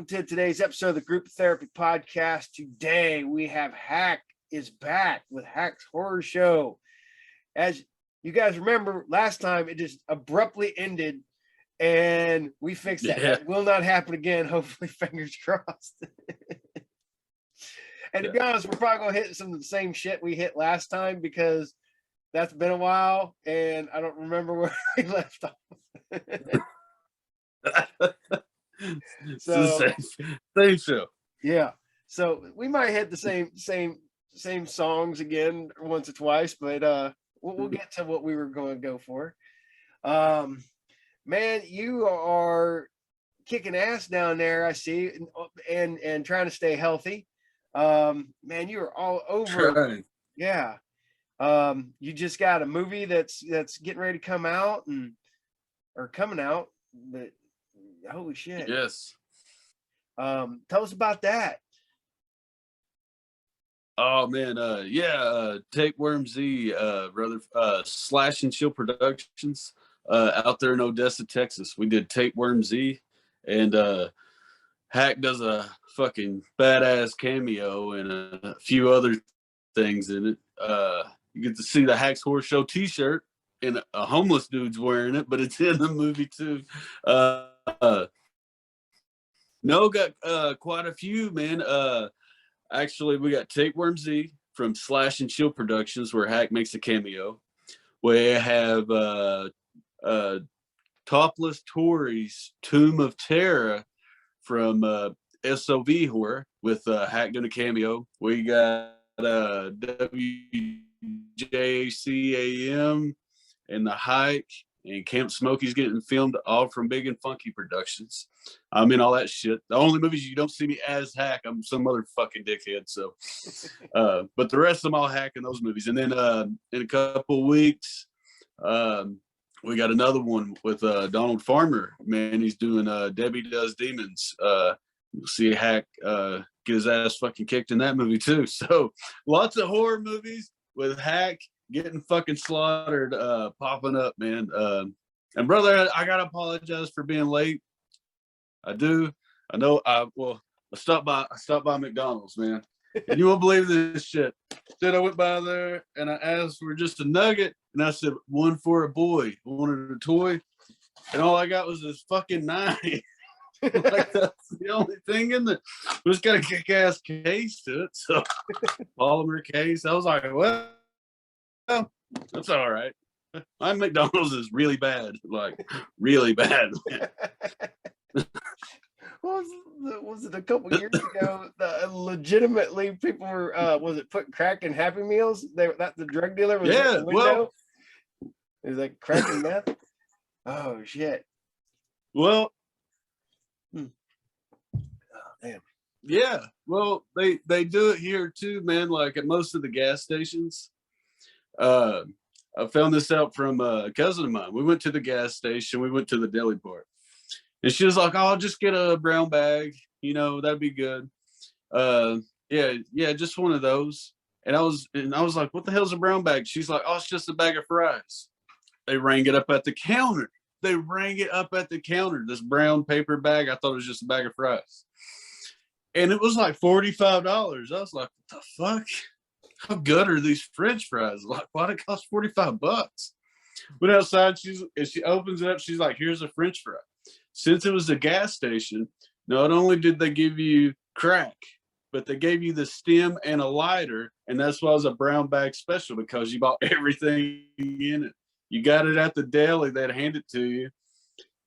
to today's episode of the Group Therapy Podcast. Today we have Hack is back with Hack's Horror Show. As you guys remember, last time it just abruptly ended, and we fixed that. That will not happen again. Hopefully, fingers crossed. And to be honest, we're probably gonna hit some of the same shit we hit last time because that's been a while, and I don't remember where we left off. So same show. Yeah. So we might hit the same songs again once or twice, but we'll get to what we were going to go for. Man, you are kicking ass down there, I see, and trying to stay healthy. Man, you are all over. Right. Yeah. You just got a movie that's getting ready to come out or coming out, but holy shit. Yes. Tell us about that. Oh man, Tapeworm Z, brother, Slash and Chill Productions, out there in Odessa, Texas. We did Tapeworm Z, and Hack does a fucking badass cameo and a few other things in it. You get to see the Hack's Horror Show t-shirt, and a homeless dude's wearing it, but it's in the movie too. No, got quite a few, man. Actually, we got Tapeworm Z from Slash and Chill Productions, where Hack makes a cameo. We have Topless Tory's Tomb of Terror from SOV Horror with Hack doing a cameo. We got WJACAM and The Hike and Camp Smokey's getting filmed, all from Big and Funky Productions. I'm in all that shit. The only movies you don't see me as Hack, I'm some other fucking dickhead. So, but the rest of them all Hack in those movies. And then in a couple weeks, we got another one with Donald Farmer. Man, he's doing Debbie Does Demons. You'll see Hack get his ass fucking kicked in that movie too. So lots of horror movies with Hack getting fucking slaughtered, popping up, man. And brother, I gotta apologize for being late. I do. I know. I stopped by McDonald's, man. And you won't believe this shit. Then I went by there and I asked for just a nugget, and I said, one for a boy. I wanted a toy, and all I got was this fucking knife. Like, that's the only thing in there. It's got a kick-ass case to it, so polymer case. I was like, well, that's all right. My McDonald's is really bad, like really bad. Was it a couple years ago? Legitimately, people were was it putting crack in Happy Meals? That the drug dealer was in the window. Well, it was like crack and meth. Oh shit. Well, oh damn. Yeah. Well, they do it here too, man. Like at most of the gas stations. I found this out from a cousin of mine. We went to the gas station. We went to the deli part. And she was like, oh, I'll just get a brown bag. You know, that'd be good. Yeah, just one of those. And I was like, what the hell's a brown bag? She's like, oh, it's just a bag of fries. They rang it up at the counter. This brown paper bag. I thought it was just a bag of fries. And it was like $45. I was like, what the fuck? How good are these French fries? Like, why'd it cost $45? Went outside, she opens it up, she's like, here's a French fry. Since it was a gas station, not only did they give you crack, but they gave you the stem and a lighter, and that's why it was a brown bag special, because you bought everything in it. You got it at the deli, they'd hand it to you.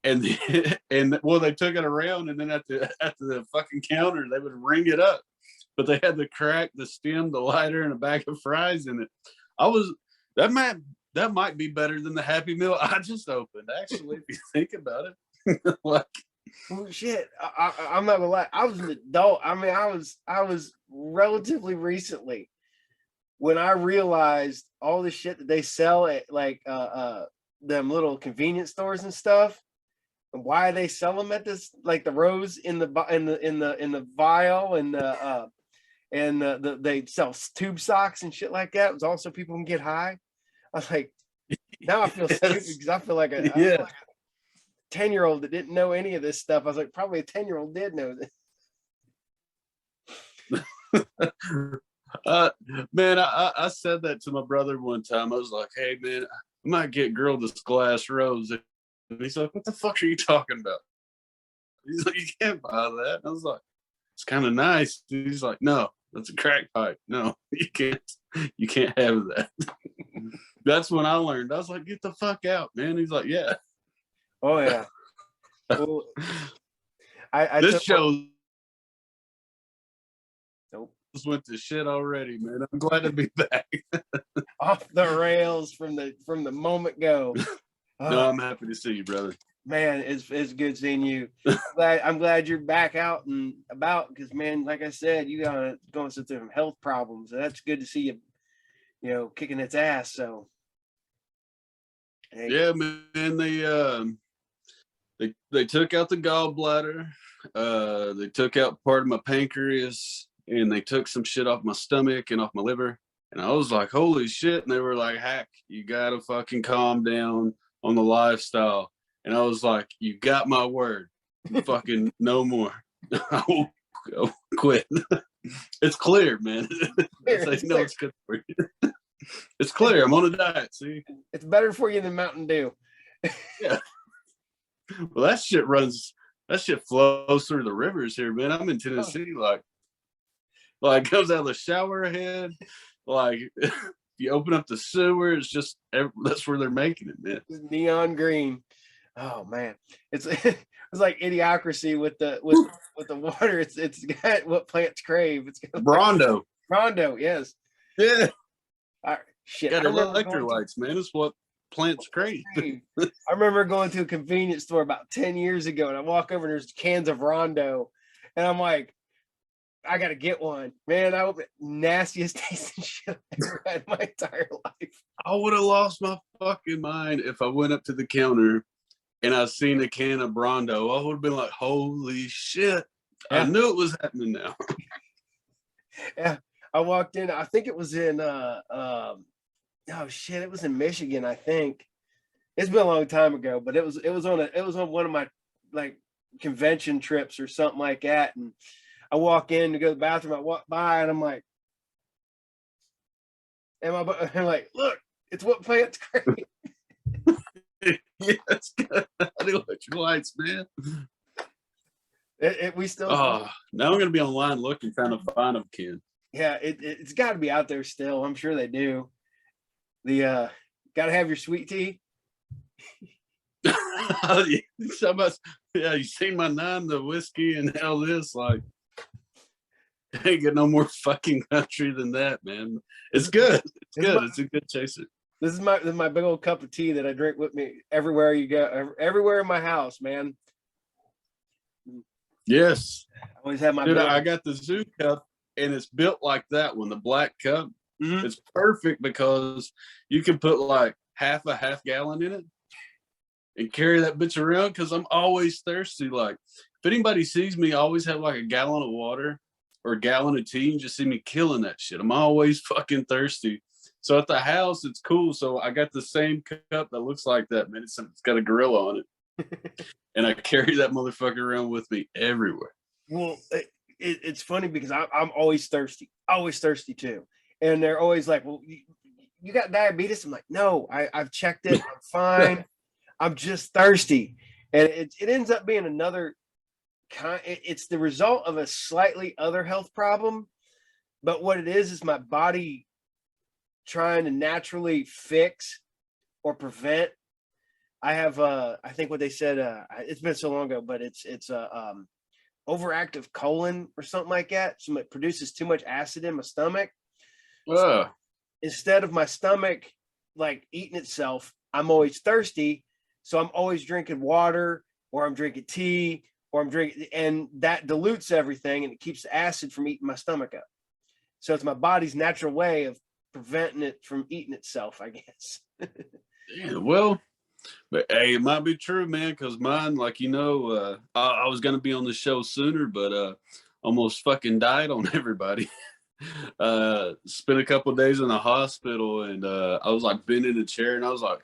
And they took it around, and then at the fucking counter, they would ring it up. But they had the crack, the stem, the lighter, and a bag of fries in it. That might be better than the Happy Meal I just opened, actually, if you think about it. Like, well, shit, I'm not gonna lie. I was an adult. I mean, I was relatively recently when I realized all the shit that they sell at like them little convenience stores and stuff, and why they sell them at this, like the rose in the vial, and they sell tube socks and shit like that. It was also people can get high. I was like, now I feel stupid because I feel like a 10-year-old that didn't know any of this stuff. I was like, probably a 10-year-old did know this. uh, man, I said that to my brother one time. I was like, "Hey, man, I might get girl this glass rose," and he's like, "What the fuck are you talking about?" He's like, "You can't buy that." And I was like, "It's kind of nice." He's like, "No, that's a crack pipe. No, you can't. You can't have that." That's when I learned. I was like, "Get the fuck out, man." He's like, "Yeah." Oh yeah. Well, I This took show nope. went to shit already, man. I'm glad to be back. Off the rails from the moment go. No, I'm happy to see you, brother. Man, it's good seeing you. I'm glad you're back out and about because man, like I said, you got going through some health problems. And that's good to see you, kicking its ass. So hey, Yeah, man. They took out the gallbladder. They took out part of my pancreas, and they took some shit off my stomach and off my liver. And I was like, "Holy shit!" And they were like, "Hack, you gotta fucking calm down on the lifestyle." And I was like, "You got my word. Fucking no more. I'll quit." It's clear, man. It's clear. it's good for you. It's clear. I'm on a diet. See, It's better for you than Mountain Dew. yeah. Well, that shit flows through the rivers here, man. I'm in Tennessee, like comes out of the shower head. Like you open up the sewer, it's just that's where they're making it, man. Neon green. Oh man, it's it's like Idiocracy with the water. It's got what plants crave. It's got Brondo. Rondo, yes. Yeah. Shit. Got electrolytes, man. It's what plants crave. I remember going to a convenience store about 10 years ago, and I walk over and there's cans of Rondo, and I'm like, I gotta get one, man. I hope nastiest tasting shit I've ever had in my entire life. I would have lost my fucking mind if I went up to the counter and I seen a can of Brondo. I would have been like, "Holy shit!" Yeah. I knew it was happening now. Yeah, I walked in. I think it was in oh shit, it was in Michigan. I think it's been a long time ago, but it was on one of my like convention trips or something like that, and I walk in to go to the bathroom. I walk by and I'm like, I'm like, look, it's what plants crave. Yes, electrolytes, man. We still. Oh, now I'm gonna be online looking, trying to find them, Ken. Yeah, it's got to be out there still. I'm sure they do. The got to have your sweet tea. So much, yeah, you seen my 9, the whiskey, and all this. Like, I ain't get no more fucking country than that, man. It's good. It's good. It's a good chaser. This is my big old cup of tea that I drink with me everywhere you go, everywhere in my house, man. Yes. I always have my. Dude, I got the Zoo cup, and it's built like that one, the black cup. Mm-hmm. It's perfect because you can put like half gallon in it and carry that bitch around because I'm always thirsty. Like, if anybody sees me, I always have like a gallon of water or a gallon of tea and just see me killing that shit. I'm always fucking thirsty. So at the house, it's cool. So I got the same cup that looks like that, man. It's got a gorilla on it. And I carry that motherfucker around with me everywhere. Well, it's funny because I'm always thirsty too. And they're always like, well, you got diabetes? I'm like, no, I've checked it. I'm fine. I'm just thirsty. And it ends up being another kind. It's the result of a slightly other health problem. But what it is my body trying to naturally fix or prevent. I have I think what they said, it's been so long ago, but it's overactive colon or something like that. So it produces too much acid in my stomach. So instead of my stomach like eating itself, I'm always thirsty. So I'm always drinking water, or I'm drinking tea, or I'm drinking, and that dilutes everything and it keeps the acid from eating my stomach up. So it's my body's natural way of preventing it from eating itself, I guess. Yeah, well, but hey, it might be true, man, because mine, like, I was going to be on the show sooner, but almost fucking died on everybody. Spent a couple days in the hospital, and I was like bending in a chair, and I was like,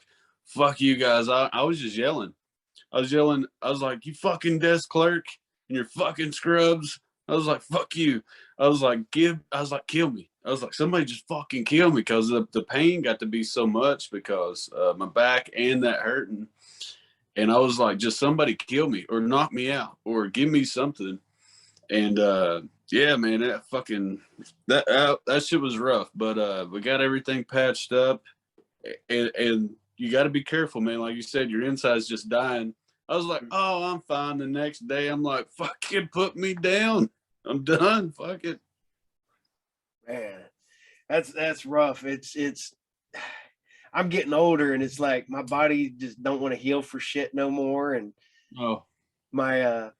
fuck you guys. I was just yelling. I was like, you fucking desk clerk and your fucking scrubs. I was like, fuck you. I was like, kill me. I was like, somebody just fucking kill me, because the pain got to be so much, because my back and that hurting. And I was like, just somebody kill me or knock me out or give me something. And yeah, man, that shit was rough. But we got everything patched up, and you got to be careful, man. Like you said, your inside's just dying. I was like, oh, I'm fine. The next day, I'm like, fucking put me down. I'm done. Fuck it. Man, that's rough. It's I'm getting older, and it's like my body just don't want to heal for shit no more. And Oh, my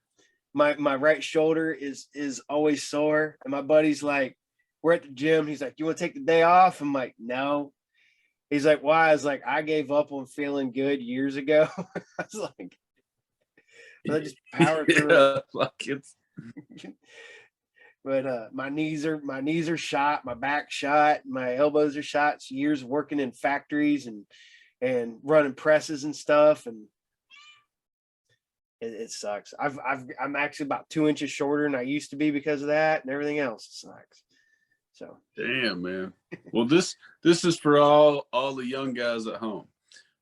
my right shoulder is always sore. And my buddy's like, we're at the gym. He's like, you want to take the day off? I'm like, no. He's like, why? I was like, I gave up on feeling good years ago. I was like, I just power through yeah, fuck it. it. But my knees are shot, my back shot, my elbows are shot. It's years working in factories and running presses and stuff, and it sucks. I'm actually about 2 inches shorter than I used to be because of that, and everything else sucks. So Damn, man. Well, this is for all the young guys at home.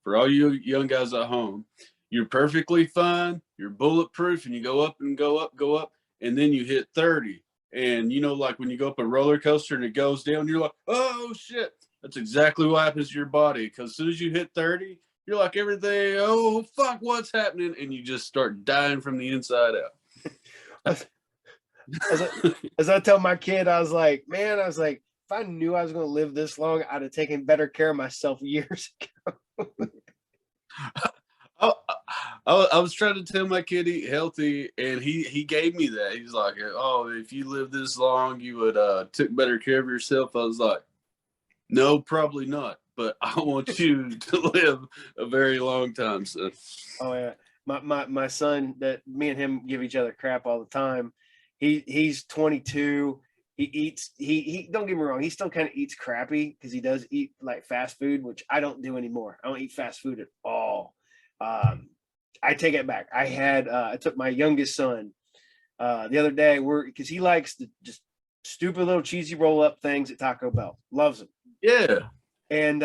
For all you young guys at home, you're perfectly fine. You're bulletproof, and you go up and go up, go up, and then you hit 30. And you know, like when you go up a roller coaster and it goes down, you're like, oh shit. That's exactly what happens to your body. Because as soon as you hit 30, you're like, everything, oh fuck, what's happening? And you just start dying from the inside out. as I tell my kid, I was like, man, I was like, if I knew I was going to live this long, I'd have taken better care of myself years ago. I was trying to tell my kid eat healthy, and he gave me that. He's like, oh, if you live this long, you would took better care of yourself. I was like, no, probably not. But I want you to live a very long time, son. Oh yeah, my son, that me and him give each other crap all the time. He's 22. He eats he don't get me wrong, he still kind of eats crappy because he does eat like fast food, which I don't do anymore. I don't eat fast food at all. I take it back. I took my youngest son the other day, because he likes the just stupid little cheesy roll up things at Taco Bell. Loves them. Yeah. And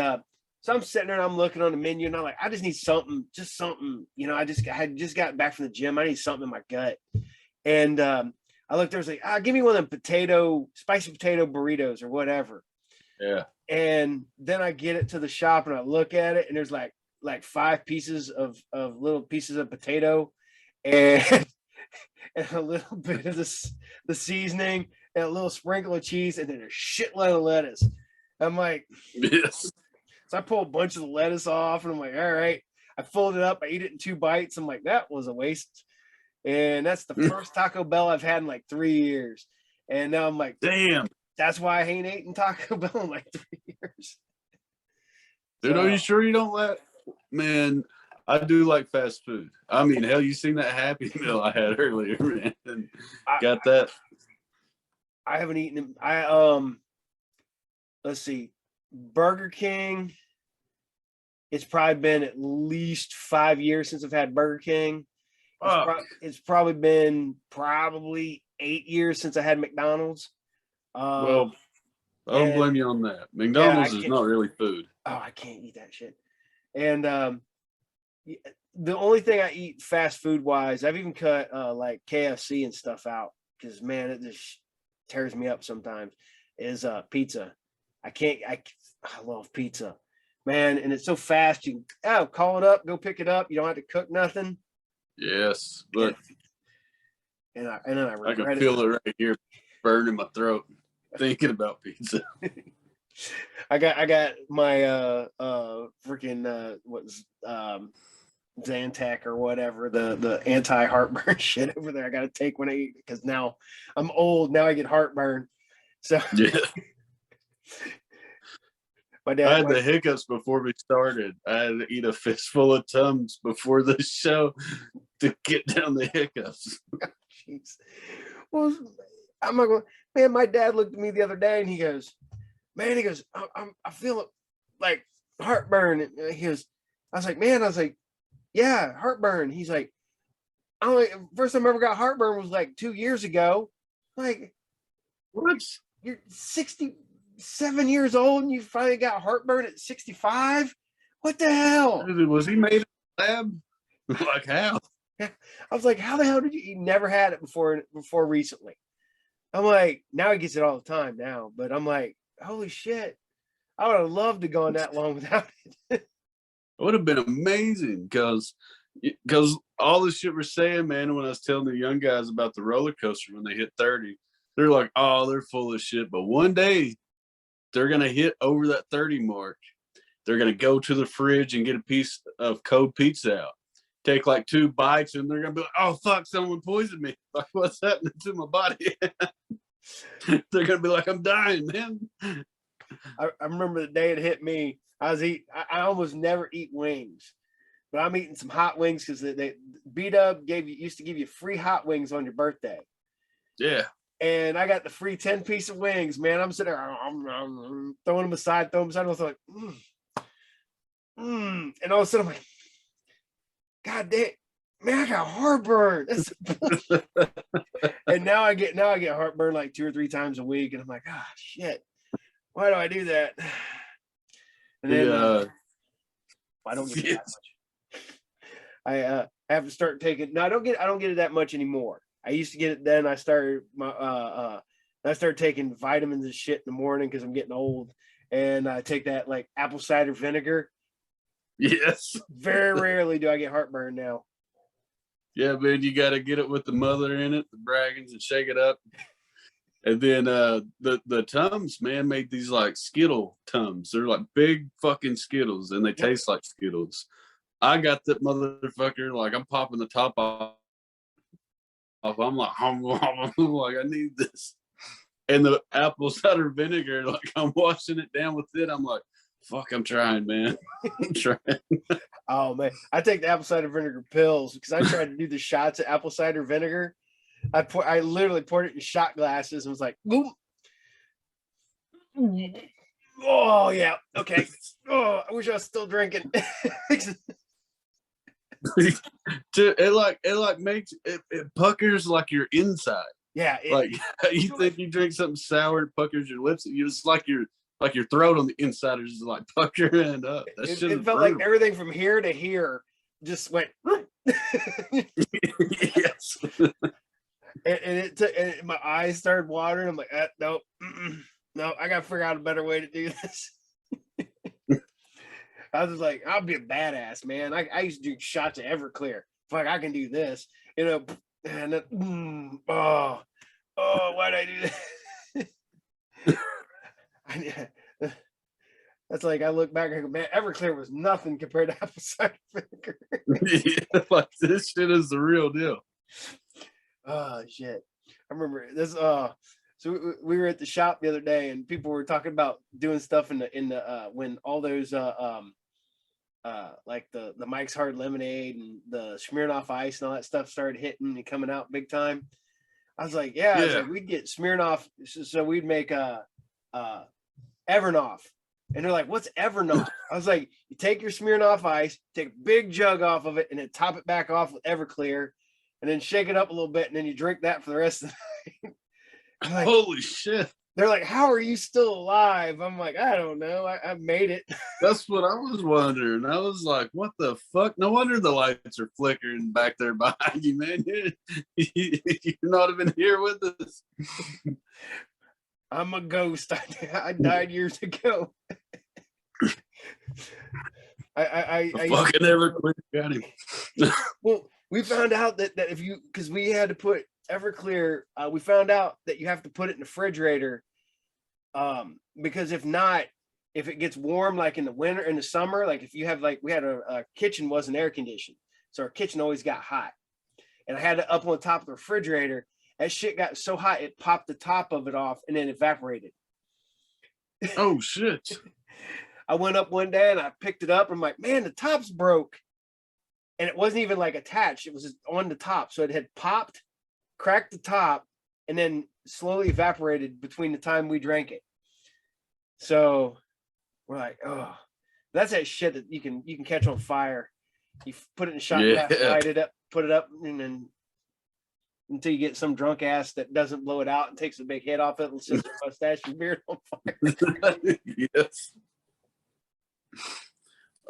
so I'm sitting there and I'm looking on the menu, and I'm like, I just need something, I had just got back from the gym. I need something in my gut. And I looked there, I was like, give me one of them spicy potato burritos or whatever. Yeah. And then I get it to the shop and I look at it, and there's like 5 pieces of little pieces of potato and and a little bit of the seasoning and a little sprinkle of cheese and then a shitload of lettuce. I'm like, yes. So I pull a bunch of the lettuce off, and I'm like, all right. I fold it up, I eat it in 2 bites. I'm like, that was a waste. And that's the first Taco Bell I've had in like 3 years. And now I'm like, damn. That's why I ain't eating Taco Bell in like 3 years. Dude, are you sure you don't let? Man, I do like fast food. I mean, hell, you seen that Happy Meal I had earlier, man? Got that? I haven't eaten it. Let's see, Burger King. It's probably been at least 5 years since I've had Burger King. It's probably been 8 years since I had McDonald's. Well, I don't blame you on that. McDonald's is not really food. Oh, I can't eat that shit. And the only thing I eat fast food wise, I've even cut like KFC and stuff out, because man, it just tears me up sometimes, is pizza. I love pizza, man. And it's so fast. You can call it up, go pick it up. You don't have to cook nothing. Yes, but and then I regret can feel it right here, burning my throat, thinking about pizza. I got my freaking Zantac or whatever, the anti heartburn shit over there. I got to take when I eat, because now I'm old. Now I get heartburn. So yeah. My dad, I had the hiccups before we started. I had to eat a fistful of Tums before the show to get down the hiccups. Jeez. Well, I'm not going. Man, my dad looked at me the other day and he goes, I feel like heartburn. And I was like, yeah, heartburn. He's like, first time I ever got heartburn was like 2 years ago. Like, What? you're 67 years old and you finally got heartburn at 65? What the hell? Was he made in a lab? Like how? I was like, how the hell did you never had it before recently? I'm like, now he gets it all the time now, but I'm like, holy shit. I would have loved to go on that long without it. It would have been amazing because all the shit we're saying, man, when I was telling the young guys about the roller coaster when they hit 30, they're like, oh, they're full of shit. But one day they're going to hit over that 30 mark. They're going to go to the fridge and get a piece of cold pizza out, take like 2 bites, and they're going to be like, oh, fuck, someone poisoned me. Like, what's happening to my body? They're going to be like, I'm dying, man. I remember the day it hit me. I almost never eat wings, but I'm eating some hot wings because they B-Dub used to give you free hot wings on your birthday. Yeah. And I got the free 10-piece of wings, man. I'm sitting there throwing them aside. I was like, and all of a sudden I'm like, God damn, man, I got heartburn. And now I get heartburn like 2 or 3 times a week, and I'm like, ah, shit. Why do I do that? And then I don't get it that much. I have to start taking. No, I don't get it that much anymore. I used to get it then. I started taking vitamins and shit in the morning because I'm getting old, and I take that like apple cider vinegar. Yes. Very rarely do I get heartburn now. Yeah, man, you got to get it with the mother in it, the Braggins, and shake it up. And then the Tums, man, made these like Skittle Tums. They're like big fucking Skittles, and they taste like Skittles. I got that motherfucker, like I'm popping the top off. I'm like, I need this. And the apple cider vinegar, like I'm washing it down with it. I'm like, fuck, I'm trying, man. I'm trying. Oh man, I take the apple cider vinegar pills because I tried to do the shots of apple cider vinegar. I literally poured it in shot glasses and was like, boom. Oh yeah, okay. Oh, I wish I was still drinking. it makes it puckers like your inside. Yeah, like you think you drink something sour, it puckers your lips. You just like your throat on the inside is just like puckering up. It felt like everything from here to here just went. Yes. And my eyes started watering. I'm like, nope, no, I gotta figure out a better way to do this. I was like, I'll be a badass, man. I used to do shots of Everclear. Fuck, I can do this. You know, and then, why'd I do that? That's like, I look back and go, man, Everclear was nothing compared to apple cider vinegar. Yeah, like this shit is the real deal. Oh shit! I remember this. So we were at the shop the other day, and people were talking about doing stuff in the when all those like the Mike's Hard Lemonade and the Smirnoff Ice and all that stuff started hitting and coming out big time. I was like, I was like, we'd get Smirnoff, so we'd make Evernoff. And they're like, what's Evernoff? I was like, you take your Smirnoff Ice, take a big jug off of it, and then top it back off with Everclear, and then shake it up a little bit, and then you drink that for the rest of the night. Like, holy shit. They're like, how are you still alive? I'm like, I don't know. I made it. That's what I was wondering. I was like, what the fuck? No wonder the lights are flickering back there behind you, man. You're not even here with us. I'm a ghost. I died years ago. I fucking Everclear got him. Well, we found out that if you, because we had to put Everclear, we found out that you have to put it in the refrigerator, because if not, if it gets warm, like in the winter, in the summer, like if you have, like, we had a kitchen wasn't air conditioned, so our kitchen always got hot, and I had it up on the top of the refrigerator. That shit got so hot it popped the top of it off and then evaporated. Oh shit! I went up one day and I picked it up. I'm like, man, the top's broke, and it wasn't even like attached. It was just on the top, so it had popped, cracked the top, and then slowly evaporated between the time we drank it. So we're like, oh, that's that shit that you can catch on fire. You put it in a shot glass, light it up, put it up, and then until you get some drunk ass that doesn't blow it out and takes a big head off it and sets your mustache and beard on fire. Yes.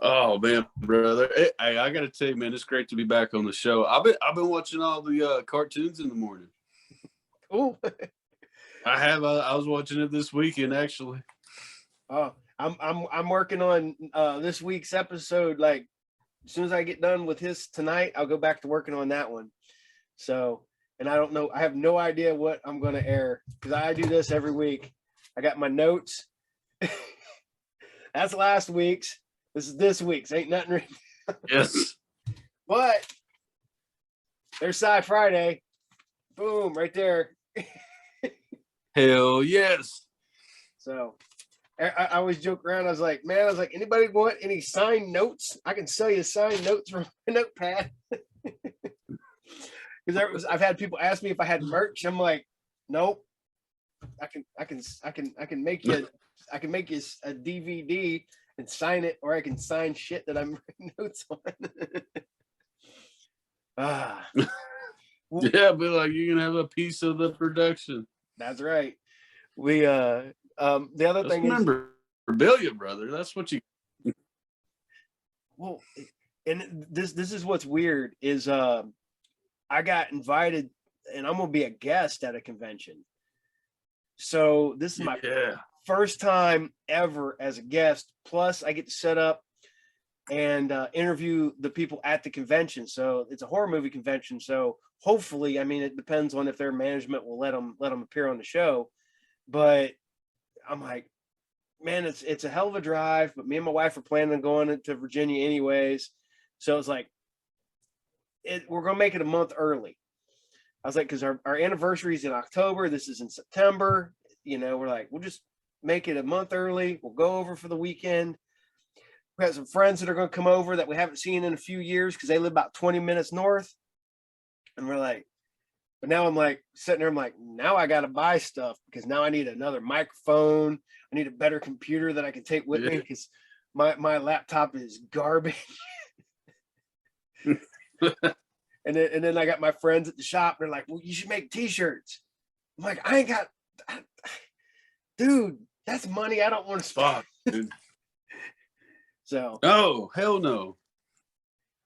Oh man, brother. Hey, I gotta tell you, man, it's great to be back on the show. I've been watching all the cartoons in the morning. Cool. I have. I was watching it this weekend, actually. Oh, I'm working on this week's episode. Like, as soon as I get done with his tonight, I'll go back to working on that one. So, and I don't know, I have no idea what I'm going to air because I do this every week. I got my notes. That's last week's. This is this week's. Ain't nothing written. Yes. But there's Sci Friday. Boom, right there. Hell yes. So I always joke around. I was like, anybody want any signed notes? I can sell you signed notes from a notepad. Because I've had people ask me if I had merch. I'm like, nope. I can make you a DVD and sign it, or I can sign shit that I'm writing notes on. Yeah, but like you can have a piece of the production. That's right. We the other thing is memorabilia, brother. That's what you. Well, and this is what's weird is I got invited and I'm gonna be a guest at a convention. So this is my first time ever as a guest. Plus, I get to set up and interview the people at the convention. So it's a horror movie convention. So hopefully, I mean, it depends on if their management will let them appear on the show. But I'm like, man, it's a hell of a drive. But me and my wife are planning on going to Virginia anyways. So it's like, we're gonna make it a month early. I was like, because our anniversary is in October. This is in September. You know, we're like, we'll just make it a month early. We'll go over for the weekend. We got some friends that are going to come over that we haven't seen in a few years because they live about 20 minutes north. And we're like, but now I'm like sitting there, I'm like, now I got to buy stuff because now I need another microphone. I need a better computer that I can take with me because my laptop is garbage. And then I got my friends at the shop. They're like, well, you should make t-shirts. I'm like, I ain't got, dude, that's money I don't want to spend. Dude. So. Oh, hell no.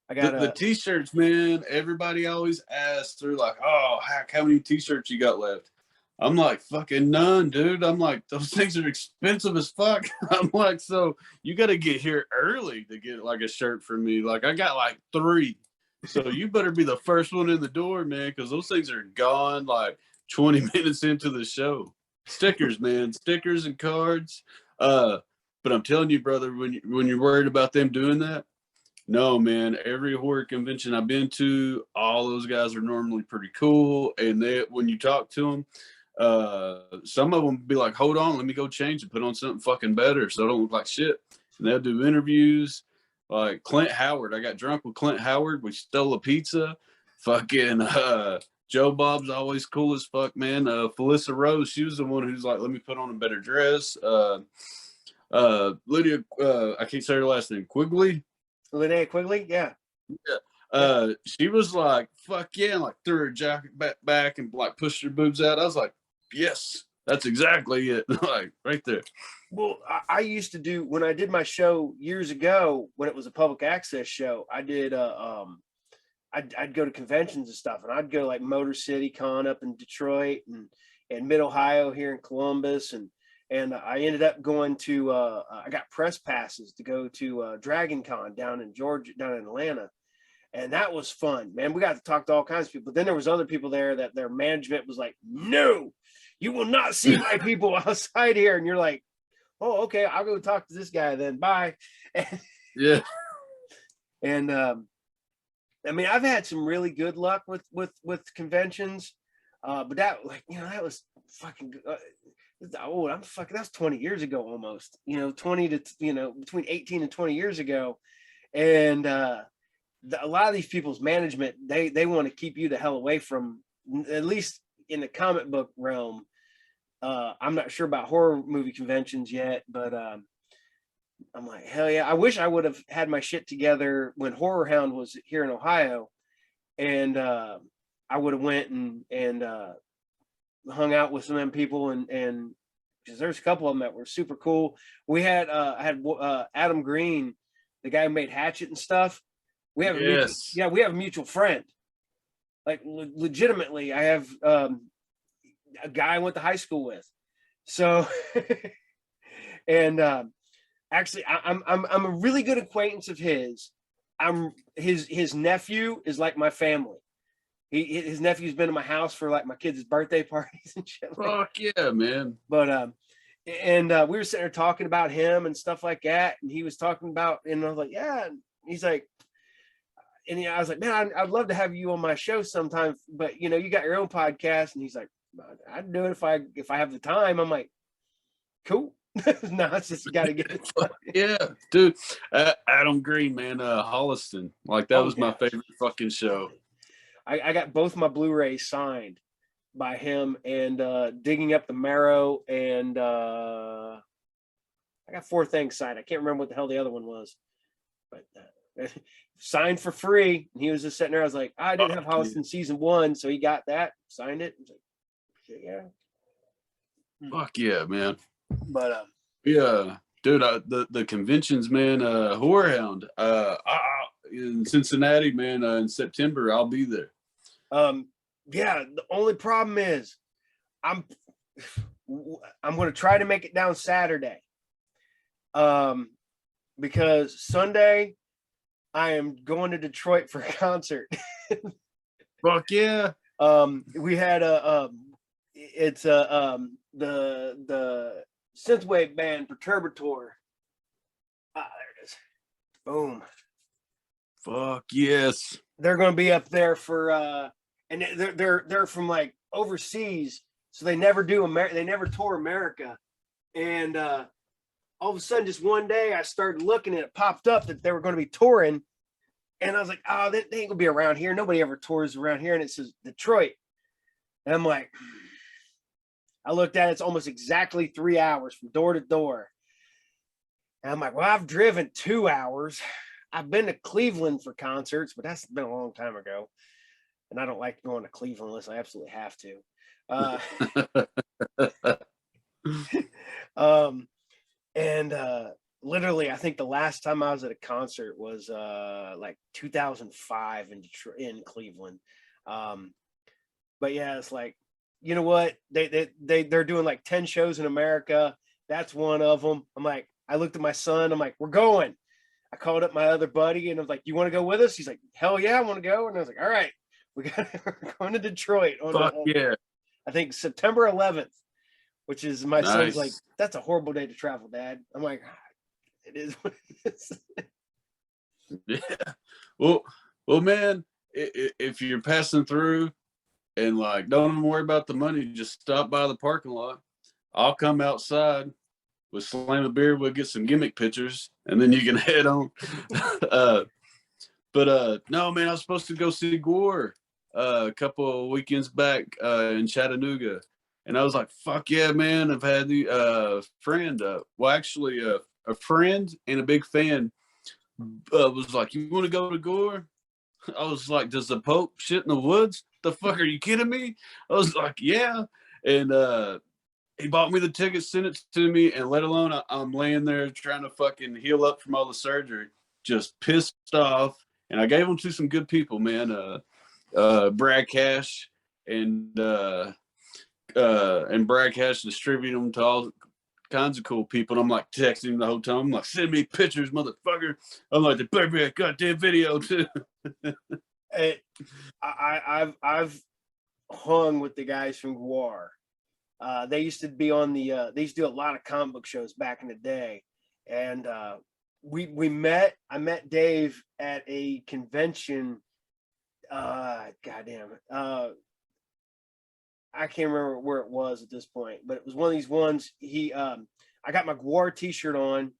I got the t-shirts, man. Everybody always asks, they're like, oh, heck, how many t-shirts you got left? I'm like, fucking none, dude. I'm like, those things are expensive as fuck. I'm like, so you got to get here early to get like a shirt from me. Like I got like 3. So you better be the first one in the door, man, because those things are gone like 20 minutes into the show. Stickers, man, stickers and cards. But I'm telling you, brother, when you're worried about them doing that, no, man. Every horror convention I've been to, all those guys are normally pretty cool. And when you talk to them, some of them be like, hold on, let me go change and put on something fucking better so I don't look like shit. And they'll do interviews. Like Clint Howard, I got drunk with Clint Howard. We stole a pizza. Fucking Joe Bob's always cool as fuck, man. Felissa Rose, she was the one who's like, let me put on a better dress. Lydia, I can't say her last name. Quigley. Linnea Quigley, yeah. She was like, fuck yeah, and like threw her jacket back and like pushed her boobs out. I was like, yes, that's exactly it. Like right there. Well, I used to do, when I did my show years ago, when it was a public access show, I did I'd go to conventions and stuff, and I'd go like Motor City Con up in Detroit and Mid Ohio here in Columbus, and I ended up going to I got press passes to go to Dragon Con down in Georgia, down in Atlanta, and that was fun, man. We got to talk to all kinds of people. But then there was other people there that their management was like, no, you will not see my people outside here, and you're like, oh, okay, I'll go talk to this guy then. Bye. Yeah. And I mean, I've had some really good luck with conventions, but that, like, you know, that was fucking old. I'm fucking, that's 20 years ago almost. You know, 20 to, you know, between 18 and 20 years ago, and a lot of these people's management, they want to keep you the hell away from, at least in the comic book realm. I'm not sure about horror movie conventions yet, but I'm like, hell yeah. I wish I would have had my shit together when Horror Hound was here in Ohio. And I I would have went and hung out with some of them people and because there's a couple of them that were super cool. We had I had Adam Green, the guy who made Hatchet and stuff. We have we have a mutual friend. Like legitimately, I have a guy I went to high school with. So and actually I'm a really good acquaintance of his. I'm his nephew is like my family. His nephew's been to my house for like my kids' birthday parties and shit. Fuck yeah, man. But we were sitting there talking about him and stuff like that, and he was talking about, and I was like, yeah. And he's like, and I was like, man, I'd love to have you on my show sometime, but you got your own podcast. And he's like, I'd do it if I have the time. I'm like, cool. No, it's just got to get it done. Yeah, dude. Adam Green, man, Holliston, like that was my favorite fucking show. I got both my Blu-rays signed by him, and Digging Up the Marrow, and I got 4 things signed. I can't remember what the hell the other one was, but signed for free. And he was just sitting there. I was like, I didn't have Holliston season 1, so he got that, signed it. I was like, yeah. Fuck yeah, man. But yeah, dude, the conventions, man, Whorehound, in Cincinnati, man, in September, I'll be there. Yeah, the only problem is I'm going to try to make it down Saturday. Because Sunday I am going to Detroit for a concert. Fuck yeah. We had the synthwave band Perturbator. There it is. Boom. Fuck yes. They're going to be up there for and they're from like overseas, so they never tour America. And all of a sudden, just one day, I started looking and it popped up that they were going to be touring, and I was like, oh, they ain't gonna be around here. Nobody ever tours around here, and it says Detroit. And I'm like, I looked at it, it's almost exactly 3 hours from door to door. And I'm like, well, I've driven 2 hours. I've been to Cleveland for concerts, but that's been a long time ago. And I don't like going to Cleveland unless I absolutely have to. Literally, I think the last time I was at a concert was like 2005 in Detroit, in Cleveland. But yeah, it's like, you know what? They're doing like 10 shows in America. That's one of them. I'm like, I looked at my son. I'm like, we're going. I called up my other buddy and I was like, you want to go with us? He's like, hell yeah, I want to go. And I was like, all right, we're going to Detroit on yeah. I think September 11th, which is my son's like, that's a horrible day to travel, Dad. I'm like, it is what it is. Yeah. Well, man, if you're passing through and like, don't even worry about the money, just stop by the parking lot. I'll come outside with Slam a beer. We'll get some gimmick pictures and then you can head on. But no, man, I was supposed to go see Gore a couple of weekends back in Chattanooga. And I was like, fuck yeah, man. I've had the friend, actually a friend and a big fan was like, you want to go to Gore? I was like, does the Pope shit in the woods? The fuck, are you kidding me? I was like, yeah. And he bought me the ticket, sent it to me, and let alone I'm laying there trying to fucking heal up from all the surgery, just pissed off. And I gave them to some good people, man. Brad Cash and Brad Cash distributed them to all kinds of cool people. And I'm like texting him the whole time. I'm like, send me pictures, motherfucker. I'm like, there better be a goddamn video too. I've hung with the guys from Gwar. They used to be on the they used to do a lot of comic book shows back in the day. And I met Dave at a convention. Goddamn it. I can't remember where it was at this point, but it was one of these ones. I got my Gwar t-shirt on,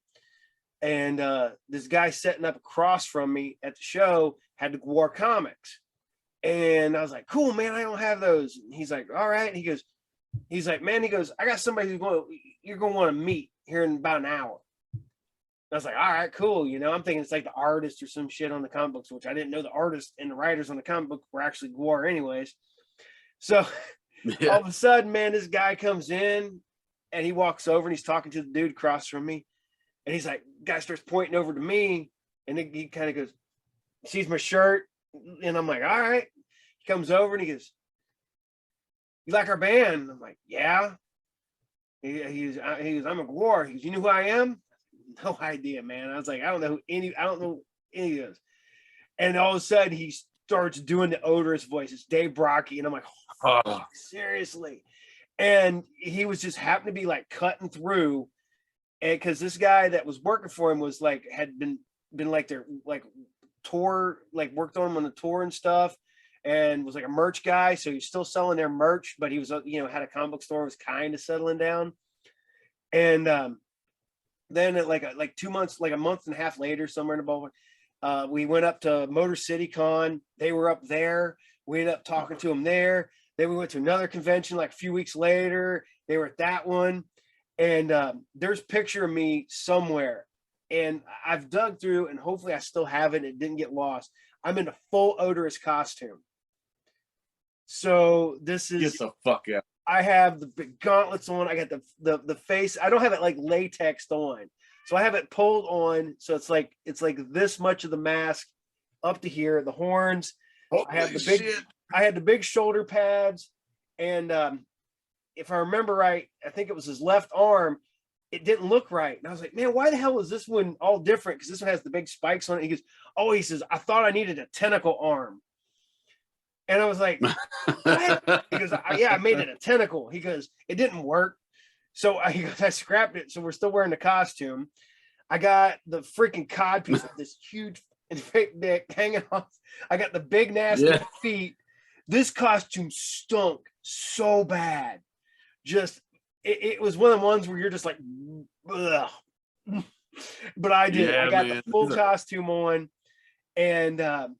and this guy sitting up across from me at the show had the Gwar comics. And I was like, cool, man, I don't have those. And he's like, all right. And he's like, man, I got somebody you're going to want to meet here in about an hour. I was like, all right, cool. You know, I'm thinking it's like the artist or some shit on the comic books, which I didn't know the artist and the writers on the comic book were actually Gwar anyways. So Yeah. all of a sudden, man, this guy comes in and he walks over and he's talking to the dude across from me. And he's like, guy starts pointing over to me. And then he kind of goes, sees my shirt. And I'm like, all right. He comes over and he goes, you like our band? I'm like, yeah. He goes, I'm a Gwar. He goes, you know who I am? No idea, man. I was like, I don't know any of those. And all of a sudden he starts doing the odorous voice. It's Dave Brocky. And I'm like, oh, seriously. And he was just happened to be like cutting through. And because this guy that was working for him was like, had been like their like tour, like worked on him on the tour and stuff, and was like a merch guy. So he's still selling their merch, but he was, you know, had a comic book store, was kind of settling down. And then at like 2 months, like a month and a half later, somewhere in the ballpark, we went up to Motor City Con. They were up there. We ended up talking to them there. Then we went to another convention like a few weeks later. They were at that one. And there's a picture of me somewhere. And I've dug through and hopefully I still have it. It didn't get lost. I'm in a full odorous costume. So this is, Get the fuck out. I have the big gauntlets on. I got the face. I don't have it like latexed on. So I have it pulled on. So it's like this much of the mask up to here, the horns. Holy I have the big shit. I had the big shoulder pads. And if I remember right, I think it was his left arm. It didn't look right. And I was like, man, why the hell is this one all different? Because this one has the big spikes on it. He goes, oh, he says, I thought I needed a tentacle arm. And I was like, what? He goes, yeah, I made it a tentacle. He goes, it didn't work. So I scrapped it. So we're still wearing the costume. I got the freaking cod piece of this huge fake dick hanging off. I got the big nasty feet. This costume stunk so bad. Just, it was one of the ones where you're just like, ugh. But I did. I got the full costume on, and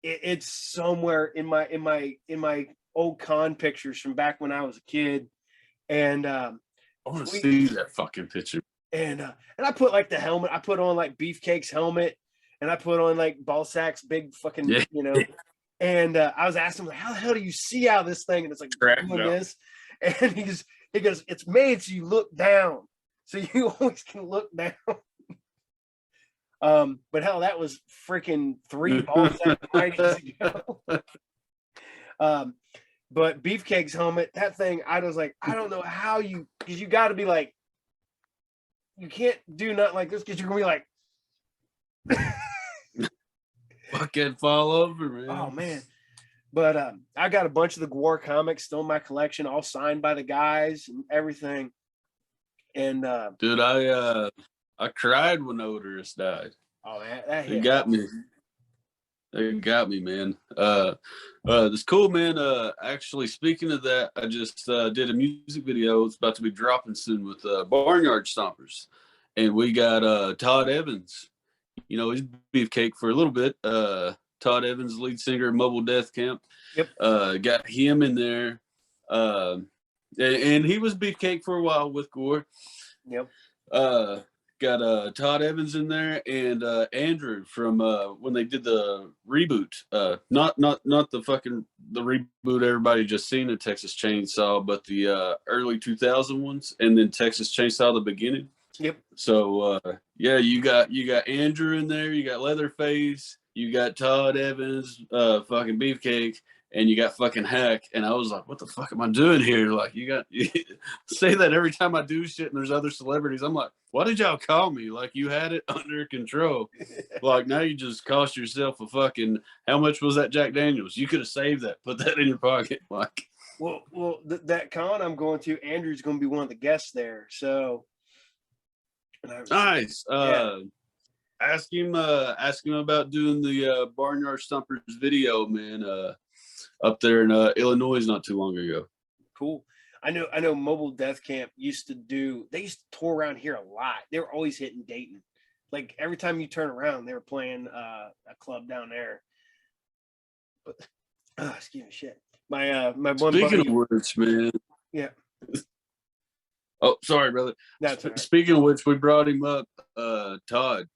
it's somewhere in my old con pictures from back when I was a kid. And I want to see that fucking picture. And I put like the helmet. I put on like Beefcake's helmet, and I put on like Ballsack's big fucking, you know. And I was asking him, like, how the hell do you see out of this thing? And it's like doing this. And he goes, it's made so you look down. So you always can look down. But hell, that was freaking 3 Ballsack nights ago. But Beefcake's helmet, that thing, I was like, I don't know how because you got to be like, you can't do nothing like this because you're gonna be like, fucking fall over, man. Oh man. But I got a bunch of the Gwar comics still in my collection, all signed by the guys and everything. And dude, I cried when Odorous died. Oh, that it got me. It got me, man. This cool, man. Actually, speaking of that, I just did a music video. It's about to be dropping soon with Barnyard Stompers, and we got Todd Evans. You know, he's Beefcake for a little bit. Todd Evans, lead singer of Mobile Death Camp. Yep. Got him in there. And he was Beefcake for a while with Gwar. Yep. Got Todd Evans in there and Andrew from when they did the reboot. Not the fucking the reboot everybody just seen at Texas Chainsaw, but the early 2000 ones, and then Texas Chainsaw the beginning. Yep. So yeah, you got Andrew in there, you got Leatherface, you got Todd Evans, fucking Beefcake, and you got fucking Hack. And I was like, what the fuck am I doing here? Like, you say that every time I do shit and there's other celebrities. I'm like, why did y'all call me? Like, you had it under control. Like, now you just cost yourself a fucking, how much was that Jack Daniels? You could have saved that, put that in your pocket. Like, well, that con I'm going to, Andrew's going to be one of the guests there. So nice. Yeah. Ask him about doing the Barnyard Stompers video, man. Up there in Illinois not too long ago. Cool. I know Mobile Death Camp used to tour around here a lot. They were always hitting Dayton. Like every time you turn around, they were playing a club down there. But excuse me, shit. My one Speaking buddy, of which, man. Yeah. Oh, sorry, brother. That's right. Speaking of which, we brought him up. Todd.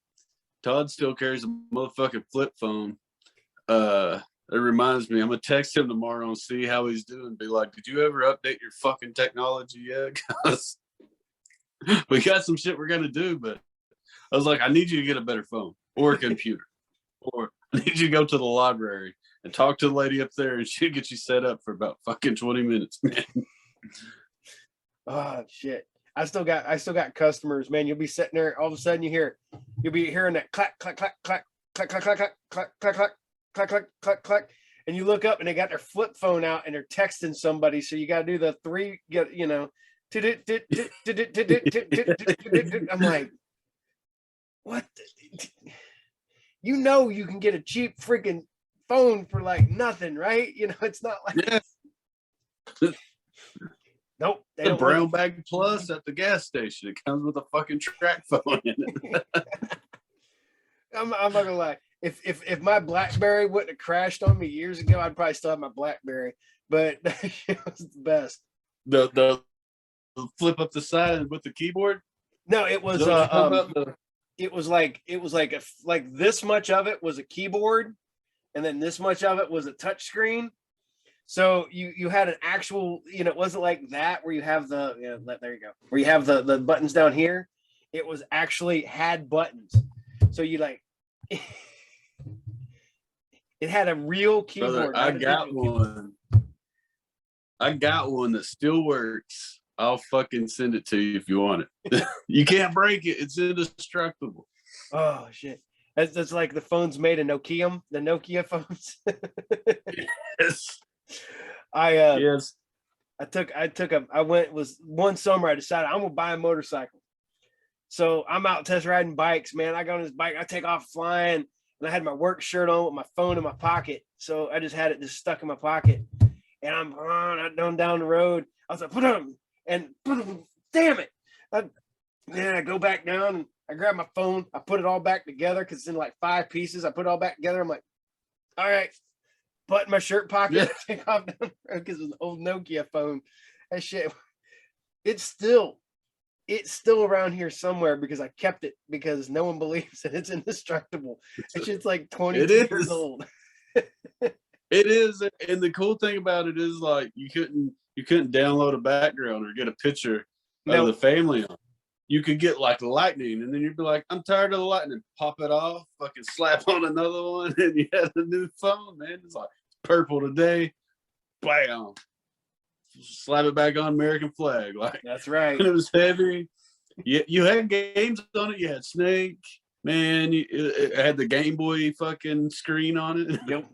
Todd still carries a motherfucking flip phone. It reminds me, I'm gonna text him tomorrow and see how he's doing. Be like, did you ever update your fucking technology yet? Because we got some shit we're gonna do, but I was like, I need you to get a better phone or a computer, or I need you to go to the library and talk to the lady up there, and she'll get you set up for about fucking 20 minutes, man. Oh shit. I still got customers, man. You'll be sitting there, all of a sudden you'll be hearing that clack, clack, clack, clack, clack, clack, clack, clack, clack, clack, clack, clack, clack, clack, clack. And you look up and they got their flip phone out and they're texting somebody. So you gotta do the three, you know. I'm like, what? You know you can get a cheap freaking phone for like nothing, right? You know, it's not like nope. The brown bag plus at the gas station. It comes with a fucking track phone in it. I'm not gonna lie. If my BlackBerry wouldn't have crashed on me years ago, I'd probably still have my BlackBerry. But it was the best. The flip up the side with the keyboard. No, it was it was like this much of it was a keyboard, and then this much of it was a touch screen. So you had an actual, you know, it wasn't like that where you have the, you know, there you go, where you have the buttons down here. It was actually had buttons. So you like, it had a real keyboard. Brother, I got one. I got one that still works. I'll fucking send it to you if you want it. You can't break it. It's indestructible. Oh shit. That's like the phones made of Nokia, the Nokia phones. Yes. Yes. Was one summer I decided I'm gonna buy a motorcycle. So I'm out test riding bikes, man. I got on this bike, I take off flying, and I had my work shirt on with my phone in my pocket. So I just had it just stuck in my pocket. And I'm on down the road. I was like, put on, and damn it. I go back down and I grab my phone, I put it all back together because it's in like 5 pieces. I put it all back together. I'm like, all right, button my shirt pocket, take off down the road because it was an old Nokia phone. That shit, it's still around here somewhere because I kept it because no one believes that it's indestructible. It's just like 20 years old. It is, and the cool thing about it is like you couldn't download a background or get a picture of the family on. You could get like lightning, and then you'd be like, I'm tired of the lightning. Pop it off, fucking slap on another one, and you had a new phone, man. It's like purple today, bam. Slap it back on, American flag. Like that's right. And it was heavy. You had games on it. You had Snake, man. It had the Game Boy fucking screen on it. Yep.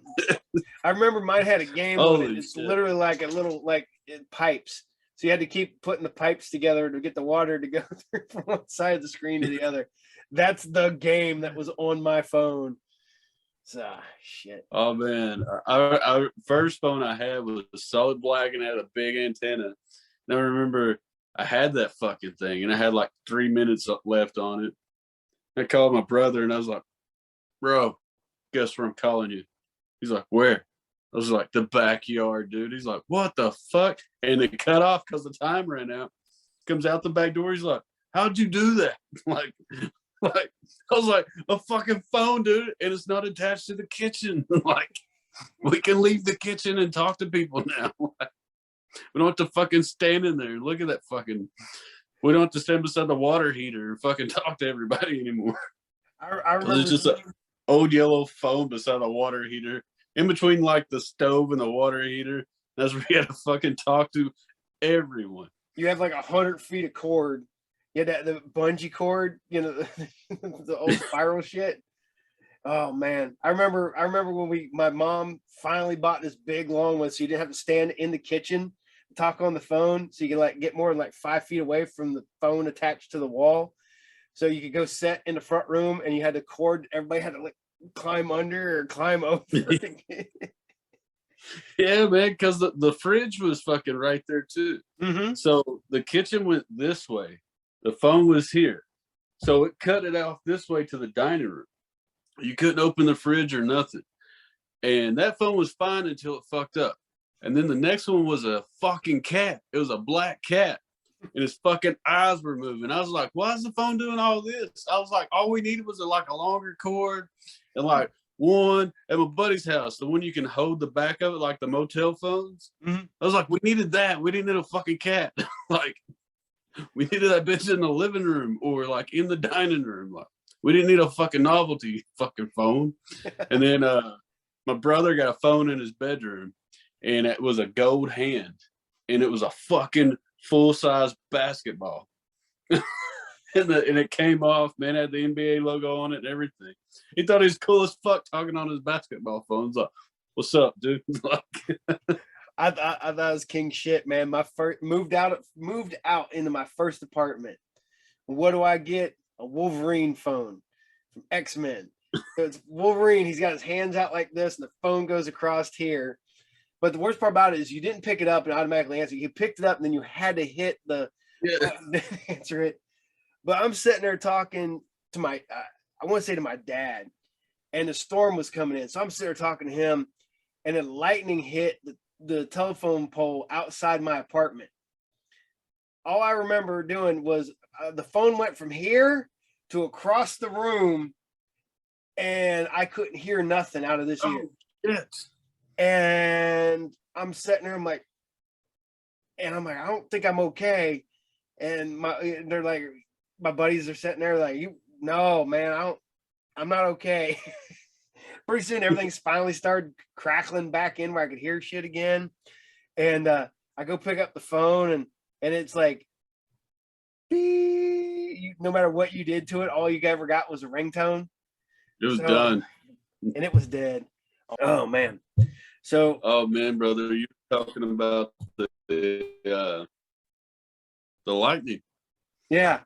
I remember mine had a game on it. It's literally like a little pipes. So you had to keep putting the pipes together to get the water to go through from one side of the screen to the other. That's the game that was on my phone. So shit. Oh man, our first phone I had was solid black and had a big antenna. And I remember I had that fucking thing, and I had like 3 minutes left on it. I called my brother, and I was like, "Bro, guess where I'm calling you?" He's like, "Where?" I was like, "The backyard, dude." He's like, "What the fuck?" And it cut off because the time ran out. Comes out the back door. He's like, "How'd you do that?" Like I was like, "A fucking phone, dude, and it's not attached to the kitchen." Like, we can leave the kitchen and talk to people now. We don't have to fucking stand in there and look at that fucking. We don't have to stand beside the water heater and fucking talk to everybody anymore. I remember it's just an old yellow phone beside a water heater. In between like the stove and the water heater, that's where you had to fucking talk to everyone. You have like 100 feet of cord. You had the bungee cord, you know, the old spiral shit. Oh man, I remember when my mom finally bought this big long one, so you didn't have to stand in the kitchen, talk on the phone, so you could like get more than like 5 feet away from the phone attached to the wall. So you could go sit in the front room, and you had the cord. Everybody had to like climb under or climb over. Yeah, man, because the fridge was fucking right there too. Mm-hmm. So the kitchen went this way, the phone was here, so it cut it off this way to the dining room. You couldn't open the fridge or nothing, and that phone was fine until it fucked up. And then the next one was a fucking cat. It was a black cat, and his fucking eyes were moving. I was like, why is the phone doing all this? I was like, all we needed was like a longer cord and like one at my buddy's house, the one you can hold the back of it like the motel phones. Mm-hmm. I was like, we needed that. We didn't need a fucking cat. Like, we needed that bitch in the living room or like in the dining room. Like, we didn't need a fucking novelty fucking phone. And then my brother got a phone in his bedroom, and it was a gold hand, and it was a fucking full-size basketball. And it came off, man, had the NBA logo on it and everything. He thought he was cool as fuck talking on his basketball phone. He's like, what's up, dude? Like, I thought it was king shit, man. My first moved out into my first apartment. What do I get? A Wolverine phone from X-Men. It's Wolverine. He's got his hands out like this, and the phone goes across here. But the worst part about it is you didn't pick it up and automatically answer. You picked it up, and then you had to hit the button to answer it. But I'm sitting there talking to my, I want to say to my dad, and the storm was coming in. So I'm sitting there talking to him, and then lightning hit the telephone pole outside my apartment. All I remember doing was the phone went from here to across the room, and I couldn't hear nothing out of this ear. Shit. And I'm sitting there, I'm like, I don't think I'm okay. And they're like, my buddies are sitting there like, no, man, I'm not okay. Pretty soon everything's finally started crackling back in where I could hear shit again. And I go pick up the phone, and it's like, no matter what you did to it, all you ever got was a ringtone. It was done. And it was dead. Oh man. So oh man, brother, you're talking about the lightning. Yeah.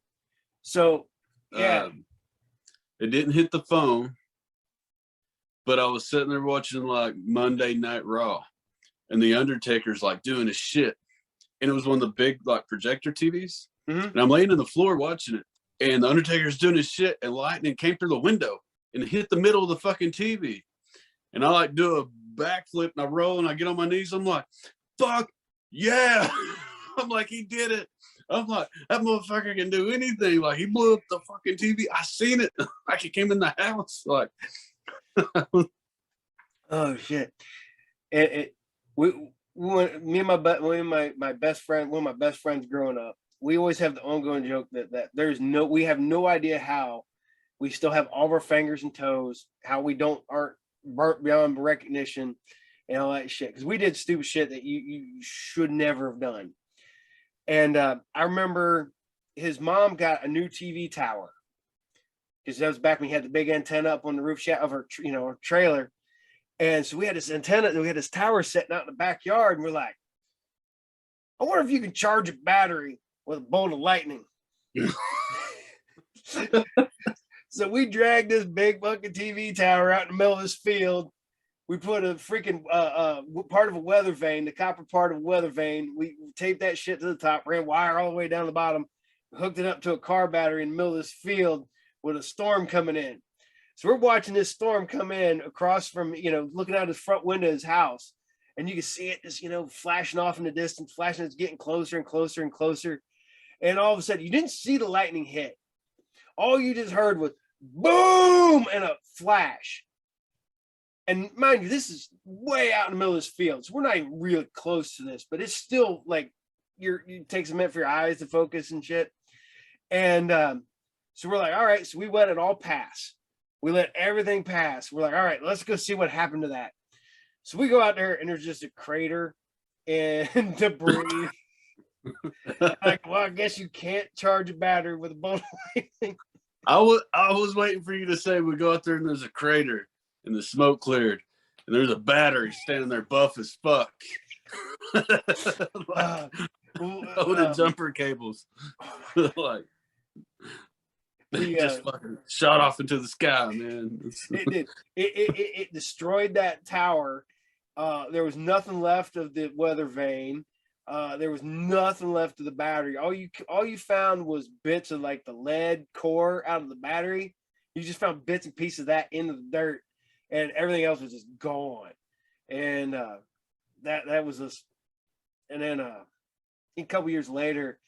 So yeah. It didn't hit the phone, but I was sitting there watching like Monday Night Raw, and the Undertaker's like doing his shit. And it was one of the big like projector TVs. Mm-hmm. And I'm laying on the floor watching it, and the Undertaker's doing his shit, and lightning came through the window and hit the middle of the fucking TV. And I like do a backflip, and I roll, and I get on my knees. I'm like, fuck yeah. I'm like, he did it. I'm like, that motherfucker can do anything. Like, he blew up the fucking TV. I seen it. Like, it came in the house. Like, oh shit. Me and my best friend, one of my best friends growing up, we always have the ongoing joke that we have no idea how we still have all of our fingers and toes, how we aren't burnt beyond recognition and all that shit. Because we did stupid shit that you should never have done. And I remember his mom got a new TV tower, because that was back when he had the big antenna up on the roof of our trailer. And so we had this antenna, we had this tower sitting out in the backyard, and we're like, I wonder if you can charge a battery with a bolt of lightning. So we dragged this big fucking TV tower out in the middle of this field. We put a freaking part of a weather vane, the copper part of a weather vane. We taped that shit to the top, ran wire all the way down the bottom, hooked it up to a car battery in the middle of this field with a storm coming in. So we're watching this storm come in across from, looking out his front window of his house. And you can see it just, flashing off in the distance, flashing, it's getting closer and closer and closer. And all of a sudden, you didn't see the lightning hit. All you just heard was boom and a flash. And mind you, this is way out in the middle of this field. So we're not even really close to this, but it's still like it takes a minute for your eyes to focus and shit. And so we're like, all right, so we let it all pass. We let everything pass. We're like, all right, let's go see what happened to that. So we go out there, and there's just a crater and debris. Like, well, I guess you can't charge a battery with a bolt of lightning. I was waiting for you to say we go out there and there's a crater and the smoke cleared and there's a battery standing there buff as fuck. Loaded jumper cables. Like, just fucking shot off into the sky, man. It did. It destroyed that tower. There was nothing left of the weather vane. There was nothing left of the battery. All you found was bits of like the lead core out of the battery. You just found bits and pieces of that into the dirt, and everything else was just gone. And that was just. And then a couple years later,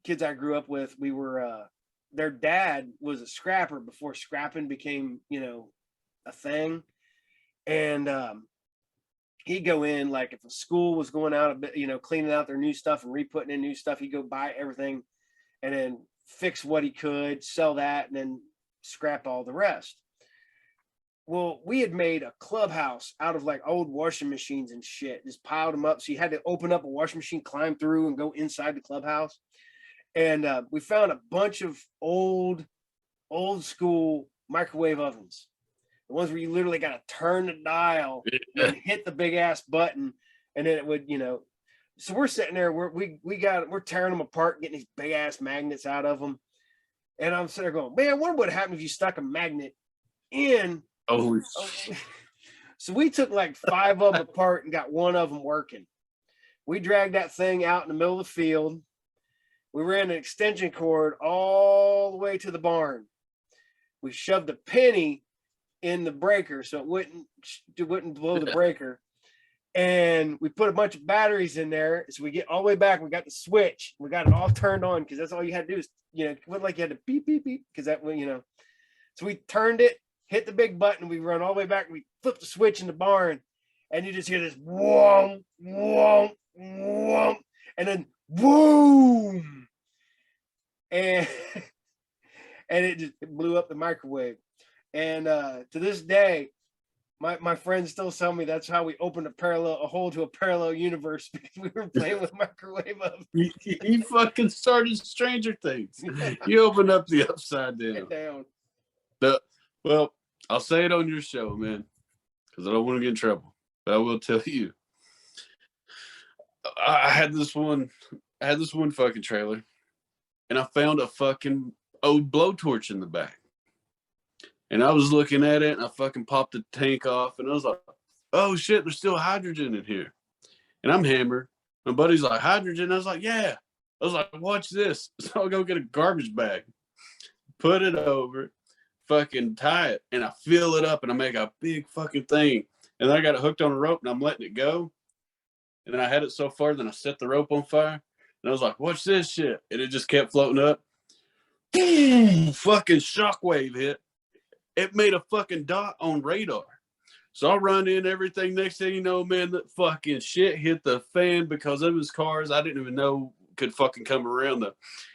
kids I grew up with, we were their dad was a scrapper before scrapping became, a thing. And he'd go in, like if a school was going out a bit, cleaning out their new stuff and re-putting in new stuff, he'd go buy everything and then fix what he could, sell that, and then scrap all the rest. Well, we had made a clubhouse out of like old washing machines and shit, just piled them up. So you had to open up a washing machine, climb through, and go inside the clubhouse. And we found a bunch of old school microwave ovens, the ones where you literally got to turn the dial and hit the big ass button, and then it would, So we're sitting there, we're tearing them apart, getting these big ass magnets out of them, and I'm sitting there going, man, I wonder what happened if you stuck a magnet in. Oh, so we took like 5 of them apart and got 1 of them working. We dragged that thing out in the middle of the field. We ran an extension cord all the way to the barn. We shoved a penny in the breaker so it wouldn't blow the breaker. And we put a bunch of batteries in there. So we get all the way back. We got the switch. We got it all turned on because that's all you had to do is, it wasn't like you had to beep, beep, beep because that way, So we turned it, hit the big button. We run all the way back. And we flip the switch in the barn. And you just hear this whomp, whomp, whomp. And then boom. And it blew up the microwave. And to this day, my friends still tell me that's how we opened a hole to a parallel universe, because we were playing with microwave ovens. You fucking started Stranger Things. You opened up the upside down. Well, I'll say it on your show, man, because I don't want to get in trouble. But I will tell you, I had this one fucking trailer, and I found a fucking old blowtorch in the back. And I was looking at it, and I fucking popped the tank off, and I was like, oh shit, there's still hydrogen in here. And I'm hammered. My buddy's like, hydrogen? I was like, yeah. I was like, watch this. So I'll go get a garbage bag, put it over, fucking tie it, and I fill it up, and I make a big fucking thing. And then I got it hooked on a rope, and I'm letting it go. And then I had it so far, then I set the rope on fire. And I was like, watch this shit. And it just kept floating up. Boom! Fucking shockwave hit. It made a fucking dot on radar. So I run in everything. Next thing you know, man, that fucking shit hit the fan because of his cars I didn't even know could fucking come around. The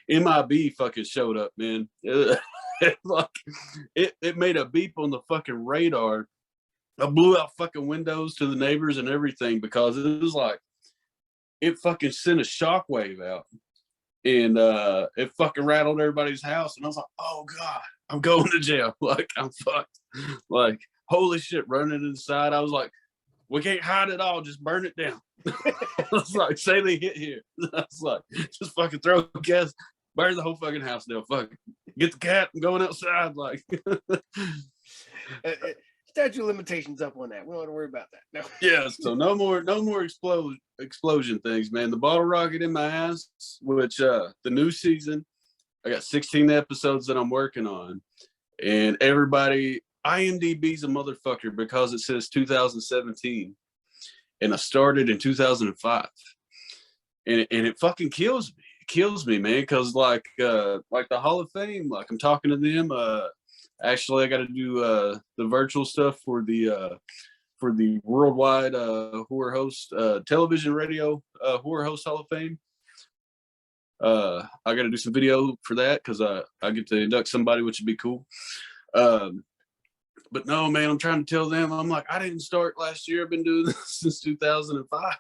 MIB fucking showed up, man. It made a beep on the fucking radar. I blew out fucking windows to the neighbors and everything because it was like, it fucking sent a shockwave out. And it fucking rattled everybody's house. And I was like, oh God, I'm going to jail. Like, I'm fucked. Like, holy shit, running inside. I was like, we can't hide it all. Just burn it down. I was like, say they hit here. I was like, just fucking throw gas, burn the whole fucking house down. Fuck it. Get the cat. I'm going outside. Like, statute of limitations up on that. We don't have to worry about that. No. Yeah, so no more explosion things, man. The bottle rocket in my ass, which the new season, I got 16 episodes that I'm working on, and everybody, IMDb's a motherfucker because it says 2017, and I started in 2005, and it fucking kills me. It kills me, man, because like the Hall of Fame, like I'm talking to them. Actually, I got to do the virtual stuff for the worldwide horror host television radio horror host Hall of Fame. I got to do some video for that because I get to induct somebody, which would be cool. But no, man, I'm trying to tell them, I'm like, I didn't start last year. I've been doing this since 2005.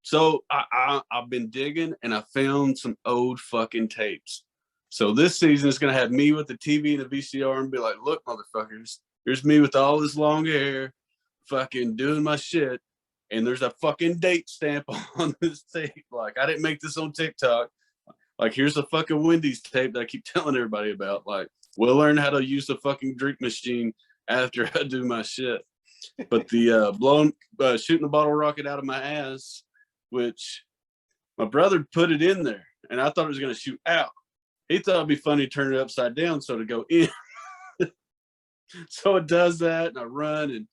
So I've been digging, and I found some old fucking tapes. So this season is going to have me with the TV and the VCR and be like, look, motherfuckers, here's me with all this long hair, fucking doing my shit. And there's a fucking date stamp on this tape. Like, I didn't make this on TikTok. Like, here's a fucking Wendy's tape that I keep telling everybody about. Like, we'll learn how to use the fucking drink machine after I do my shit. But the shooting the bottle rocket out of my ass, which my brother put it in there, and I thought it was going to shoot out. He thought it'd be funny to turn it upside down so to go in. So it does that, and I run, and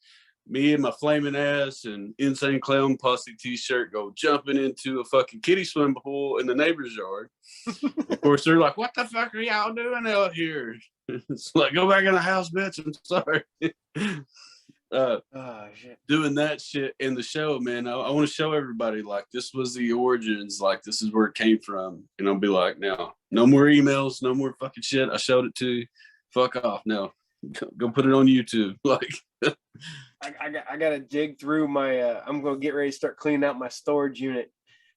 me and my flaming ass and Insane Clown Posse t-shirt go jumping into a fucking kiddie swim pool in the neighbor's yard. Of course, they're like, "What the fuck are y'all doing out here?" It's like, "Go back in the house, bitch. I'm sorry." Oh shit. Doing that shit in the show, man. I want to show everybody like this was the origins, like this is where it came from. And I'll be like, "Now, no more emails, no more fucking shit. I showed it to you. Fuck off. No, go put it on YouTube." Like, I gotta dig through my. I'm gonna get ready to start cleaning out my storage unit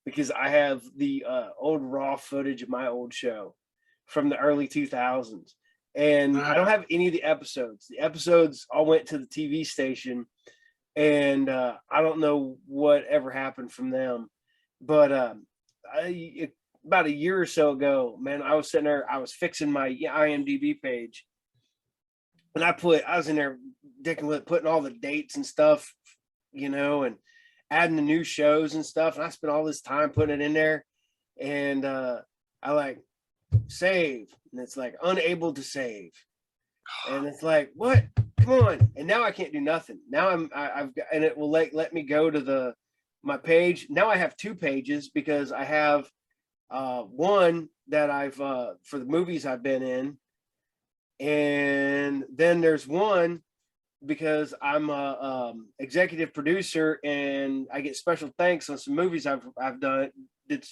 because I have the old raw footage of my old show from the early 2000s, and I don't have any of the episodes. The episodes all went to the TV station, and I don't know what ever happened from them. But about a year or so ago, man, I was sitting there. I was fixing my IMDb page. And I was in there dicking with putting all the dates and stuff, and adding the new shows and stuff. And I spent all this time putting it in there. And I like save. And it's like unable to save. And it's like, what? Come on. And now I can't do nothing. Now I've got, and it will let me go to my page. Now I have 2 pages because I have one that I've for the movies I've been in. And then there's one because I'm a executive producer and I get special thanks on some movies I've done, did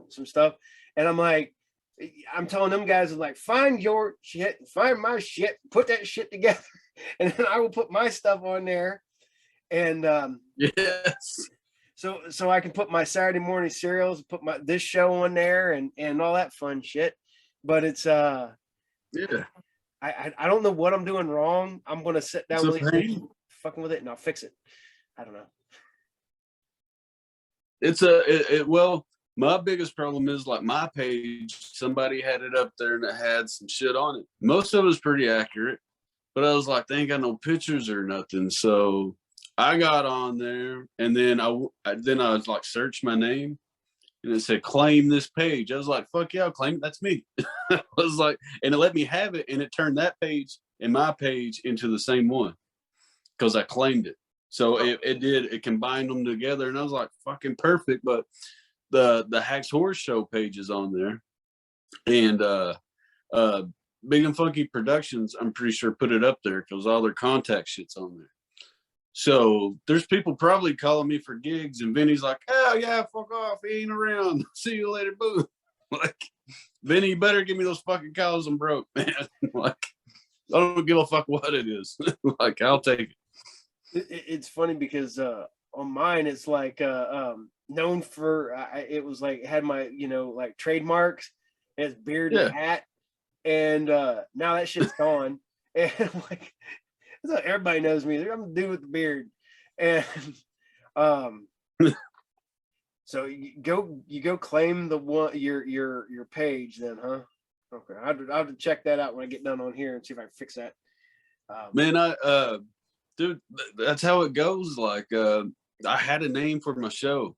some stuff, and I'm telling them guys, like, find your shit, find my shit, put that shit together, and then I will put my stuff on there, and yes, so I can put my Saturday morning serials, put this show on there, and all that fun shit, but it's yeah. I don't know what I'm doing wrong. I'm gonna sit down with fucking with it and I'll fix it. I don't know. It's well, my biggest problem is like my page, somebody had it up there and it had some shit on it. Most of it was pretty accurate, but I was like, they ain't got no pictures or nothing. So I got on there and then I was like, search my name. And it said, claim this page. I was like, fuck yeah, I'll claim it. That's me. I was like, and it let me have it. And it turned that page and my page into the same one because I claimed it. So it combined them together. And I was like, fucking perfect. But the Hacks Horror Show page is on there. And Big and Funky Productions, I'm pretty sure put it up there because all their contact shit's on there. So there's people probably calling me for gigs, and Vinny's like, "Oh yeah, fuck off, he ain't around. See you later, boo." Like, Vinny, you better give me those fucking calls. I'm broke, man. Like, I don't give a fuck what it is. Like, I'll take it. It's funny because on mine it's like known for it was like it had my like trademarks, it's beard and hat, and now that shit's gone, and I'm like. So everybody knows me. I'm the dude with the beard, and so you go claim the one your page then, huh? Okay, I'll have to check that out when I get done on here and see if I can fix that. Man, dude, that's how it goes. Like, I had a name for my show.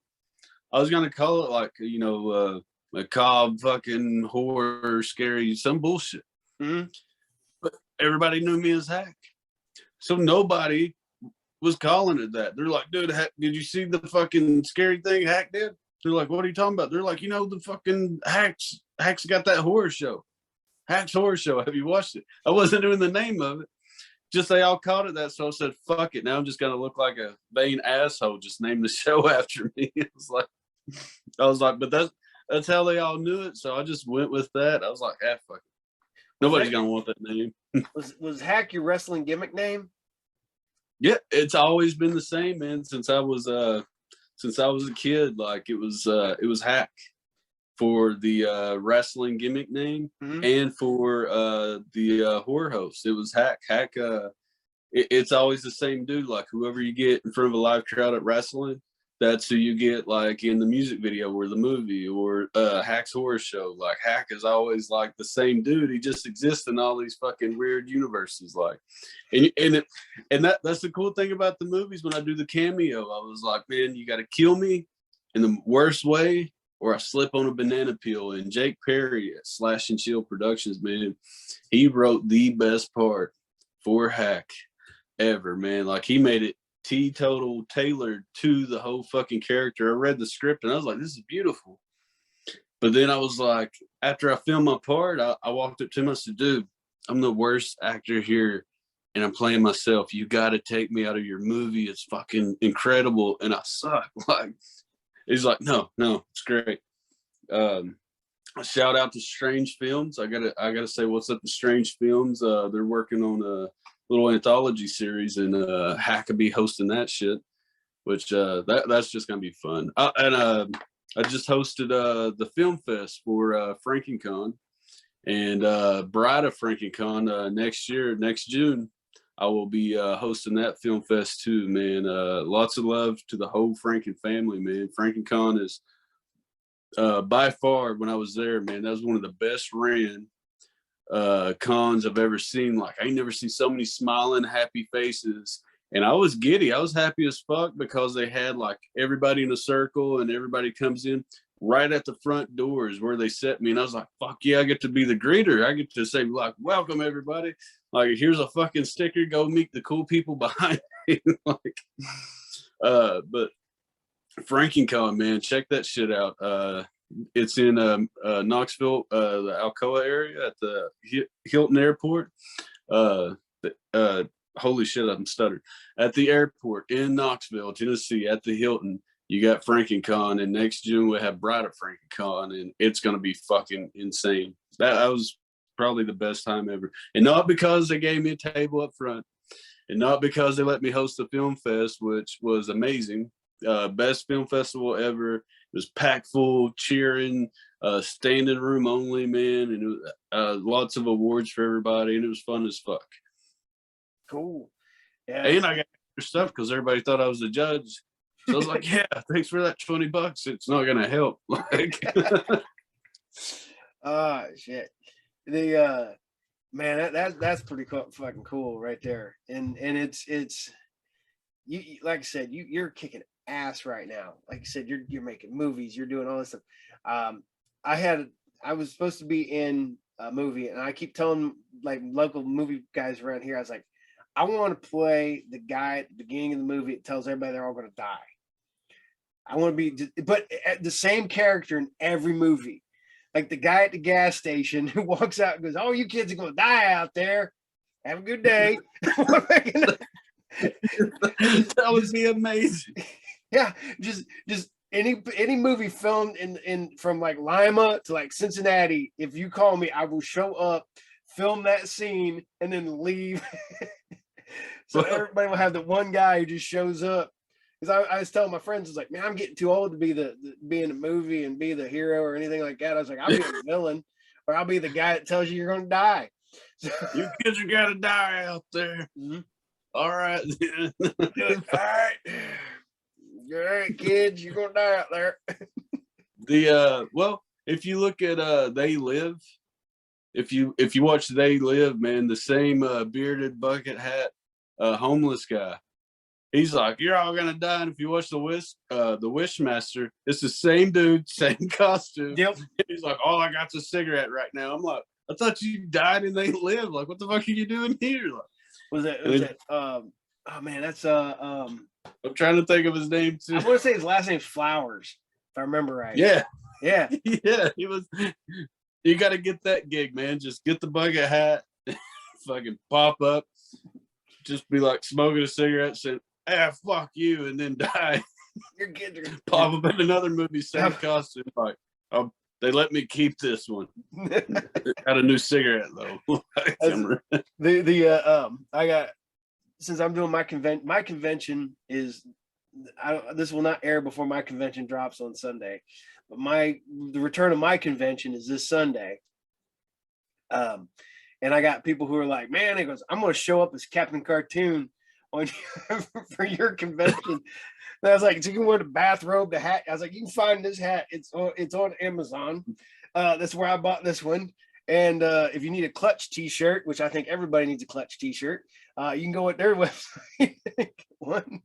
I was gonna call it like macabre, fucking horror, scary, some bullshit. Mm-hmm. But everybody knew me as Hack. So nobody was calling it that. They're like, dude, did you see the fucking scary thing Hack did? They're like, what are you talking about? They're like, the fucking Hack's got that horror show. Hack's Horror Show. Have you watched it? I wasn't doing the name of it. Just they all called it that. So I said, fuck it. Now I'm just going to look like a vain asshole. Just name the show after me. I was like, but that's how they all knew it. So I just went with that. I was like, fuck it. Nobody's going to want that name. was Hack your wrestling gimmick name? Yeah, it's always been the same, man. Since I was a kid, like it was Hack for the wrestling gimmick name, mm-hmm. and for the horror host. It was Hack. Hack. It's always the same dude. Like whoever you get in front of a live crowd at wrestling, that's who you get like in the music video or the movie or Hack's Horror Show. Like Hack is always like the same dude. He just exists in all these fucking weird universes. Like, and that's the cool thing about the movies. When I do the cameo, I was like, man, you got to kill me in the worst way, or I slip on a banana peel. And Jake Perry at Slash and Chill Productions, man, he wrote the best part for Hack ever, man. Like he made it teetotal tailored to the whole fucking character. I read the script and I was like, this is beautiful. But then I was like, after I filmed my part, I walked up to him and said, dude, I'm the worst actor here and I'm playing myself. You got to take me out of your movie. It's fucking incredible. And I suck. Like, he's like, no, it's great. A shout out to Strange Films. I gotta say what's up to Strange Films. They're working on a little anthology series and Hack be hosting that shit, which that's just gonna be fun. And I just hosted the film fest for FranklinCon and Bride of FranklinCon next June. I will be hosting that film fest too, man. Lots of love to the whole Franken family, man. FranklinCon is by far, when I was there, man, that was one of the best ran cons I've ever seen. Like, I ain't never seen so many smiling, happy faces. And I was giddy. I was happy as fuck because they had like everybody in a circle and everybody comes in right at the front doors where they set me. And I was like, fuck yeah, I get to be the greeter. I get to say, like, welcome everybody. Like, here's a fucking sticker. Go meet the cool people behind me. Like, but FranklinCon, man, check that shit out. It's in Knoxville, the Alcoa area at the Hilton Airport. Holy shit, I'm stuttering. At the airport in Knoxville, Tennessee, at the Hilton, you got FranklinCon, and next June we have Bride of FranklinCon, and it's gonna be fucking insane. That was probably the best time ever, and not because they gave me a table up front, and not because they let me host the film fest, which was amazing. Best film festival ever. It was packed full, cheering, standing room only, man, and it was, lots of awards for everybody, and it was fun as fuck. Cool. Yeah. And I got extra stuff because everybody thought I was a judge. So I was like, yeah, thanks for that $20. It's not gonna help. Like, shit. The man, that's pretty fucking cool right there. And it's you, like I said, you're kicking ass right now. Like you said, you're making movies, you're doing all this stuff. I was supposed to be in a movie, and I keep telling like local movie guys around here, I was like, I want to play the guy at the beginning of the movie that tells everybody they're all going to die. I want to be, but the same character in every movie, like the guy at the gas station who walks out and goes, "Oh, you kids are going to die out there. Have a good day." that would be amazing. Yeah, just any movie filmed in from like Lima to like Cincinnati. If you call me, I will show up, film that scene, and then leave. So everybody will have the one guy who just shows up. Because I was telling my friends, I was like, man, I'm getting too old to be be in a movie and be the hero or anything like that. I was like, I'll be the villain, or I'll be the guy that tells you you're going to die. So, you kids are going to die out there. Mm-hmm. All right. All right, kids, you're going to die out there. Well, if you look at They Live, if you watch They Live, man, the same bearded bucket hat homeless guy, he's like, you're all gonna die. And if you watch the Wishmaster, it's the same dude, same costume. Yep. He's like, all I got's a cigarette right now. I'm like, I thought you died and They Live. Like, what the fuck are you doing here? Like, was that oh man, that's I'm trying to think of his name too. I want to say his last name's Flowers, if I remember right. Yeah. Yeah. Yeah. He was. You got to get that gig, man. Just get the bucket hat, fucking pop up, just be like smoking a cigarette, saying, fuck you, and then die. Your kids are pop up in another movie, same costume. Like, they let me keep this one. Got a new cigarette though. I got, since I'm doing my convention is, this will not air before my convention drops on Sunday, but the return of my convention is this Sunday. And I got people who are like, man, he goes, I'm going to show up as Captain Cartoon on for your convention. And I was like, so you can wear the bathrobe, the hat. I was like, you can find this hat. It's on Amazon. That's where I bought this one. And if you need a Clutch t-shirt, which I think everybody needs a Clutch t-shirt, you can go at their website. One.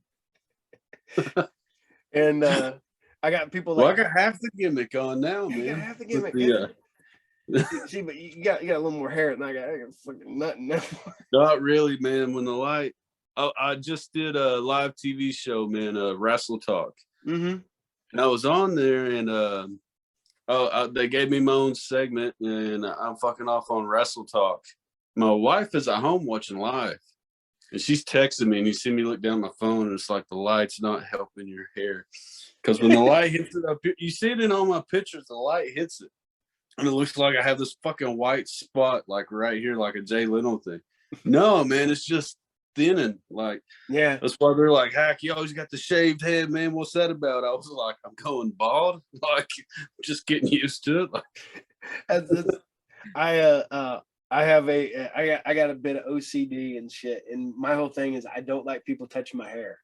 And I got people like, well, I got half the gimmick on now, man. You got half the gimmick. See, but you got a little more hair than I got. I got fucking nothing now. Not really, man. When the light, I just did a live TV show, man, Wrestle Talk. Mm-hmm. And I was on there, and they gave me my own segment, and I'm fucking off on Wrestle Talk. My wife is at home watching live, and she's texting me, and you see me look down my phone, and it's like the light's not helping your hair. Because when the light hits it up, you see it in all my pictures, the light hits it. And it looks like I have this fucking white spot, like right here, like a Jay Leno thing. No, man, it's just thinning. Like, Yeah, that's why they're like, Hack, you always got the shaved head, man. What's that about? I was like, I'm going bald. Like, just getting used to it. Like, I have I got a bit of OCD and shit, and my whole thing is I don't like people touching my hair.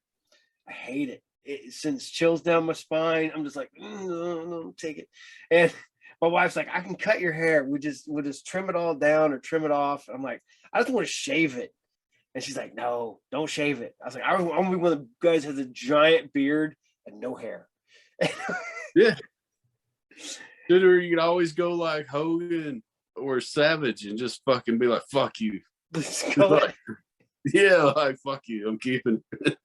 I hate it. It sends chills down my spine. I'm just like, no, take it. And my wife's like, I can cut your hair. We'll just trim it all down or trim it off. I'm like, I just want to shave it. And she's like, no, don't shave it. I was like, I'm gonna be one of the guys who has a giant beard and no hair. yeah. Dude, or you could always go like Hogan or Savage and just fucking be like, fuck you. Like, yeah, like, fuck you. I'm keeping it.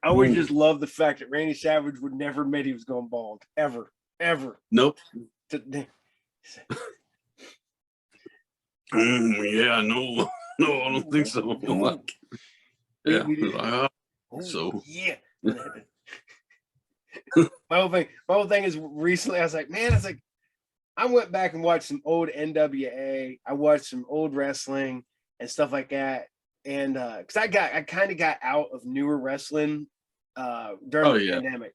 I always just love the fact that Randy Savage would never admit he was going bald. Ever. Nope. Yeah, no, I don't think so. Like, yeah. So yeah. My whole thing is recently I was like, I went back and watched some old NWA. I watched some old wrestling and stuff like that. And because I kind of got out of newer wrestling during the pandemic.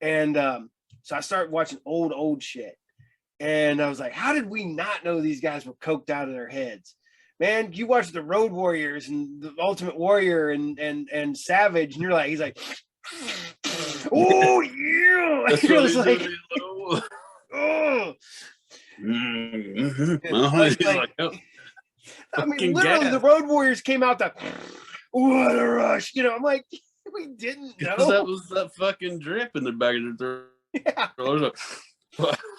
And so I started watching old shit. And I was like, how did we not know these guys were coked out of their heads? Man, you watch the Road Warriors and the Ultimate Warrior and Savage, and you're like, he's like, oh yeah. That's it was like, oh. I mean, literally, the Road Warriors came out to what a rush. You know, I'm like, we didn't know. That was that fucking drip in the back of their throat. Yeah.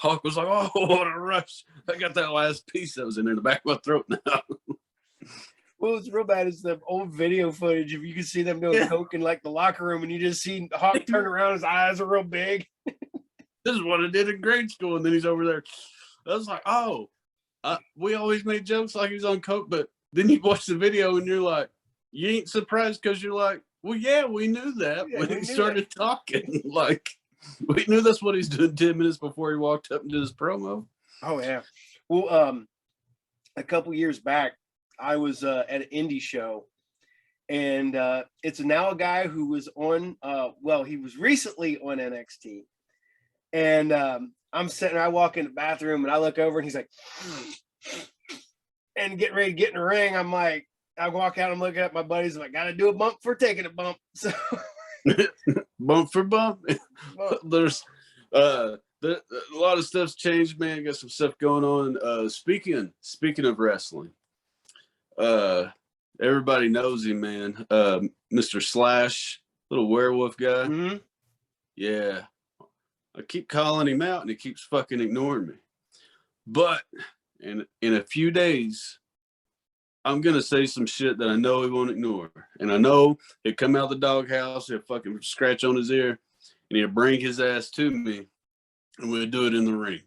Hawk was like, oh, what a rush. I got that last piece that was in there in the back of my throat now. Well, what's real bad is the old video footage. If you can see them doing coke in like the locker room, and you just see Hawk turn around, his eyes are real big. This is what I did in grade school, and then he's over there. I was like, oh, we always made jokes like he was on coke, but then you watch the video and you're like, you ain't surprised because you're like, well, yeah, we knew that when he started talking. Like, we knew that's what he's doing 10 minutes before he walked up and did his promo. Oh yeah. Well, a couple years back, I was at an indie show, and it's now a guy who was on. He was recently on NXT, and I'm sitting. I walk in the bathroom, and I look over, and he's like, and getting ready to get in the ring. I'm like, I walk out. I'm looking at my buddies. I'm like, gotta do a bump for taking a bump. So. Bump for bump. There's a lot of stuff's changed, man. Got some stuff going on. Speaking of wrestling, everybody knows him, man. Mr. Slash, little werewolf guy. Mm-hmm. Yeah, I keep calling him out, and he keeps fucking ignoring me. But in a few days, I'm gonna say some shit that I know he won't ignore, and I know he'll come out of the doghouse, he'll fucking scratch on his ear, and he'll bring his ass to me, and we'll do it in the ring.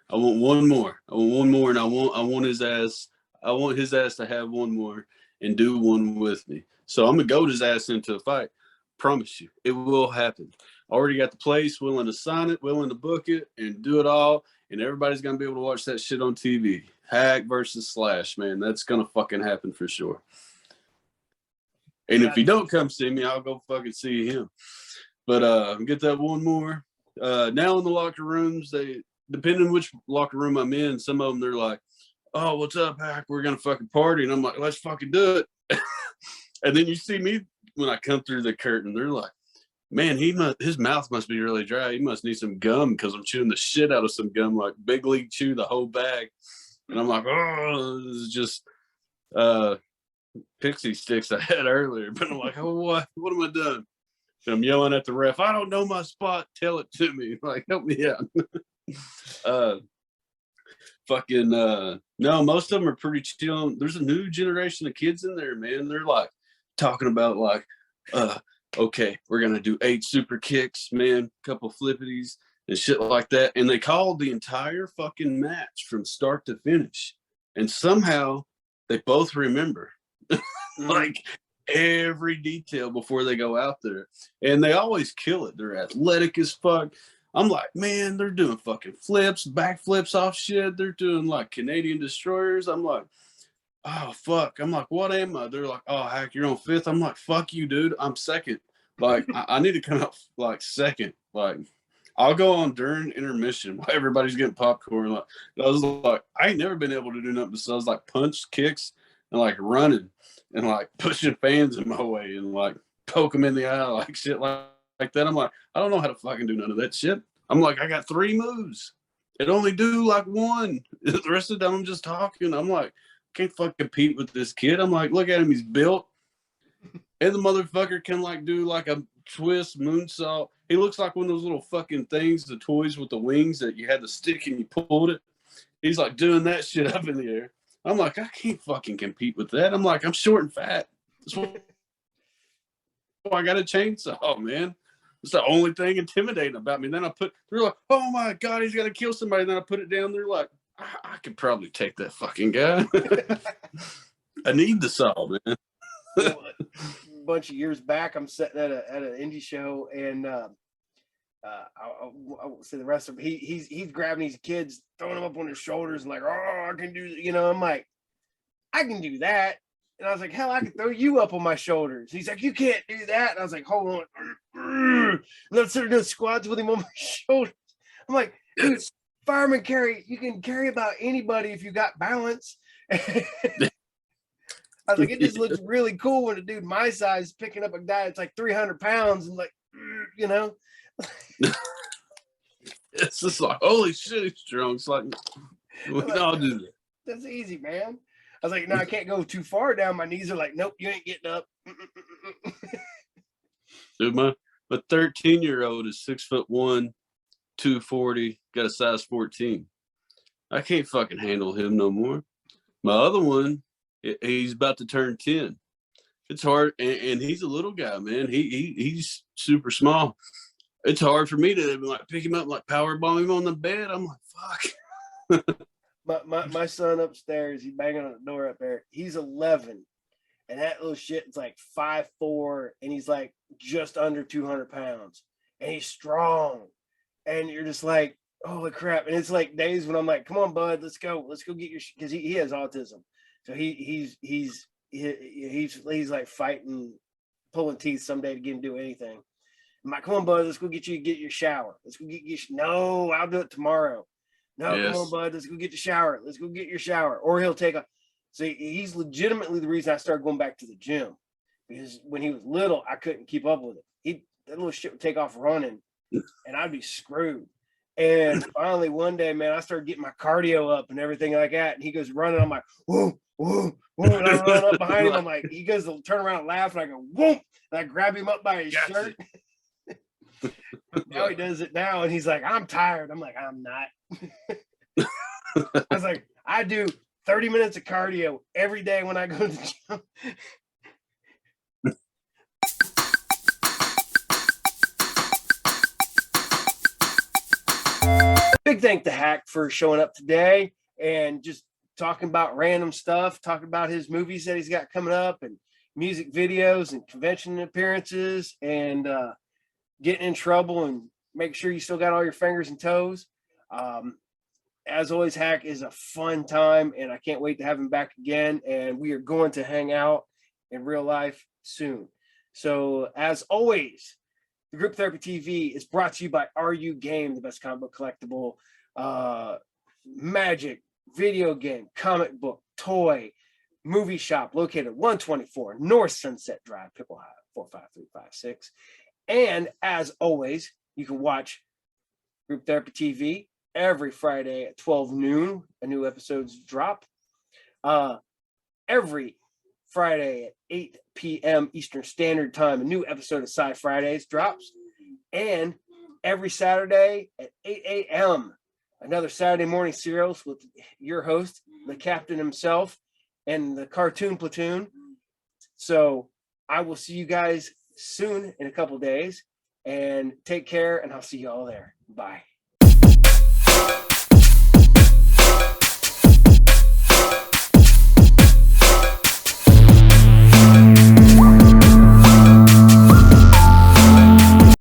I want one more, and I want his ass. I want his ass to have one more and do one with me. So I'm gonna goad his ass into a fight. Promise you, it will happen. Already got the place, willing to sign it, willing to book it, and do it all, and everybody's gonna be able to watch that shit on TV. Hack versus Slash, man. That's gonna fucking happen for sure. And if you don't come see me, I'll go fucking see him. But get that one more. Now in the locker rooms, they depending on which locker room I'm in, some of them they're like, oh, what's up, Hack? We're gonna fucking party. And I'm like, let's fucking do it. And then you see me when I come through the curtain, they're like, man, his mouth must be really dry. He must need some gum because I'm chewing the shit out of some gum, like Big League Chew, the whole bag. And I'm like, oh, this is just pixie sticks I had earlier. But I'm like, oh, what am I doing? And I'm yelling at the ref, I don't know my spot. Tell it to me. Like, help me out. fucking no, most of them are pretty chill. There's a new generation of kids in there, man. They're like talking about like okay, we're gonna do 8 super kicks, man, couple flippities and shit like that. And they called the entire fucking match from start to finish. And somehow they both remember like every detail before they go out there. And they always kill it. They're athletic as fuck. I'm like, man, they're doing fucking flips, backflips off shit. They're doing like Canadian destroyers. I'm like, oh fuck. I'm like, what am I? They're like, oh Hack, you're on 5th. I'm like, fuck you, dude. I'm 2nd. Like, I need to come out like 2nd. Like, I'll go on during intermission while everybody's getting popcorn. Like, I was like, I ain't never been able to do nothing besides like punch, kicks, and like running and like pushing fans in my way and like poke them in the eye, like shit like that. I'm like, I don't know how to fucking do none of that shit. I'm like, I got 3 moves. It only do like 1. The rest of the time I'm just talking. I'm like, can't fucking compete with this kid. I'm like, look at him, he's built. And the motherfucker can like do like a twist moonsault. He looks like one of those little fucking things, the toys with the wings that you had the stick and you pulled it. He's like doing that shit up in the air. I'm like, I can't fucking compete with that. I'm like, I'm short and fat. That's why I got a chainsaw, man. It's the only thing intimidating about me. And then they're like, oh my God, he's got to kill somebody. And then I put it down. They're like, I could probably take that fucking guy. I need the saw, man. A bunch of years back, I'm sitting at an indie show, and I won't say the rest of him. He's grabbing these kids, throwing them up on his shoulders, and like, oh, I can do, I'm like, I can do that. And I was like, hell, I can throw you up on my shoulders. He's like, you can't do that. And I was like, hold on. Let's start doing squats with him on my shoulders. I'm like, dude, fireman carry, you can carry about anybody if you got balance. I was like, it just looks really cool when a dude my size picking up a guy that's like 300 pounds and like, It's just like, holy shit, he's strong. It's like, we can all do that. That's easy, man. I was like, no, I can't go too far down. My knees are like, nope, you ain't getting up. Dude, my 13-year-old is 6'1", 240, got a size 14. I can't fucking handle him no more. My other one, he's about to turn 10. It's hard, and he's a little guy, man. He's super small. It's hard for me to like pick him up, like power bomb him on the bed. I'm like, fuck. My son upstairs, he's banging on the door up there. He's 11, and that little shit is like 5'4", and he's like just under 200 pounds, and he's strong. And you're just like, holy crap! And it's like days when I'm like, come on, bud, let's go get your, because he has autism, so he's like fighting, pulling teeth someday to get him to do anything. I'm like, come on, bud, let's go get your shower. Let's go get no, I'll do it tomorrow. No, yes. Come on, bud, let's go get the shower. Let's go get your shower. Or he'll take a, so he's legitimately the reason I started going back to the gym, because when he was little, I couldn't keep up with it. That little shit would take off running and I'd be screwed. And finally one day, man, I started getting my cardio up and everything like that. And he goes running. I'm like, whoa, whoa, whoa. And I run up behind him. I'm like, he goes to turn around and laugh. And I go, whoa. And I grab him up by his shirt. Now he does it now. And he's like, I'm tired. I'm like, I'm not. I was like, I do 30 minutes of cardio every day when I go to the gym. Big thank to Hack for showing up today and just talking about random stuff, talking about his movies that he's got coming up and music videos and convention appearances and getting in trouble and make sure you still got all your fingers and toes. As always, Hack is a fun time and I can't wait to have him back again. And we are going to hang out in real life soon. So as always, the Group Therapy TV is brought to you by RU Game, the best comic book collectible, magic, video game, comic book, toy, movie shop located at 124 North Sunset Drive, Pickle High, 45356. And as always, you can watch Group Therapy TV every Friday at 12 noon. A new episodes drop. Every Friday at 8 p.m. Eastern Standard Time, a new episode of Sci Fridays drops. And every Saturday at 8 a.m., another Saturday morning serials with your host, the captain himself, and the cartoon platoon. So I will see you guys soon in a couple days, and take care, and I'll see you all there. Bye.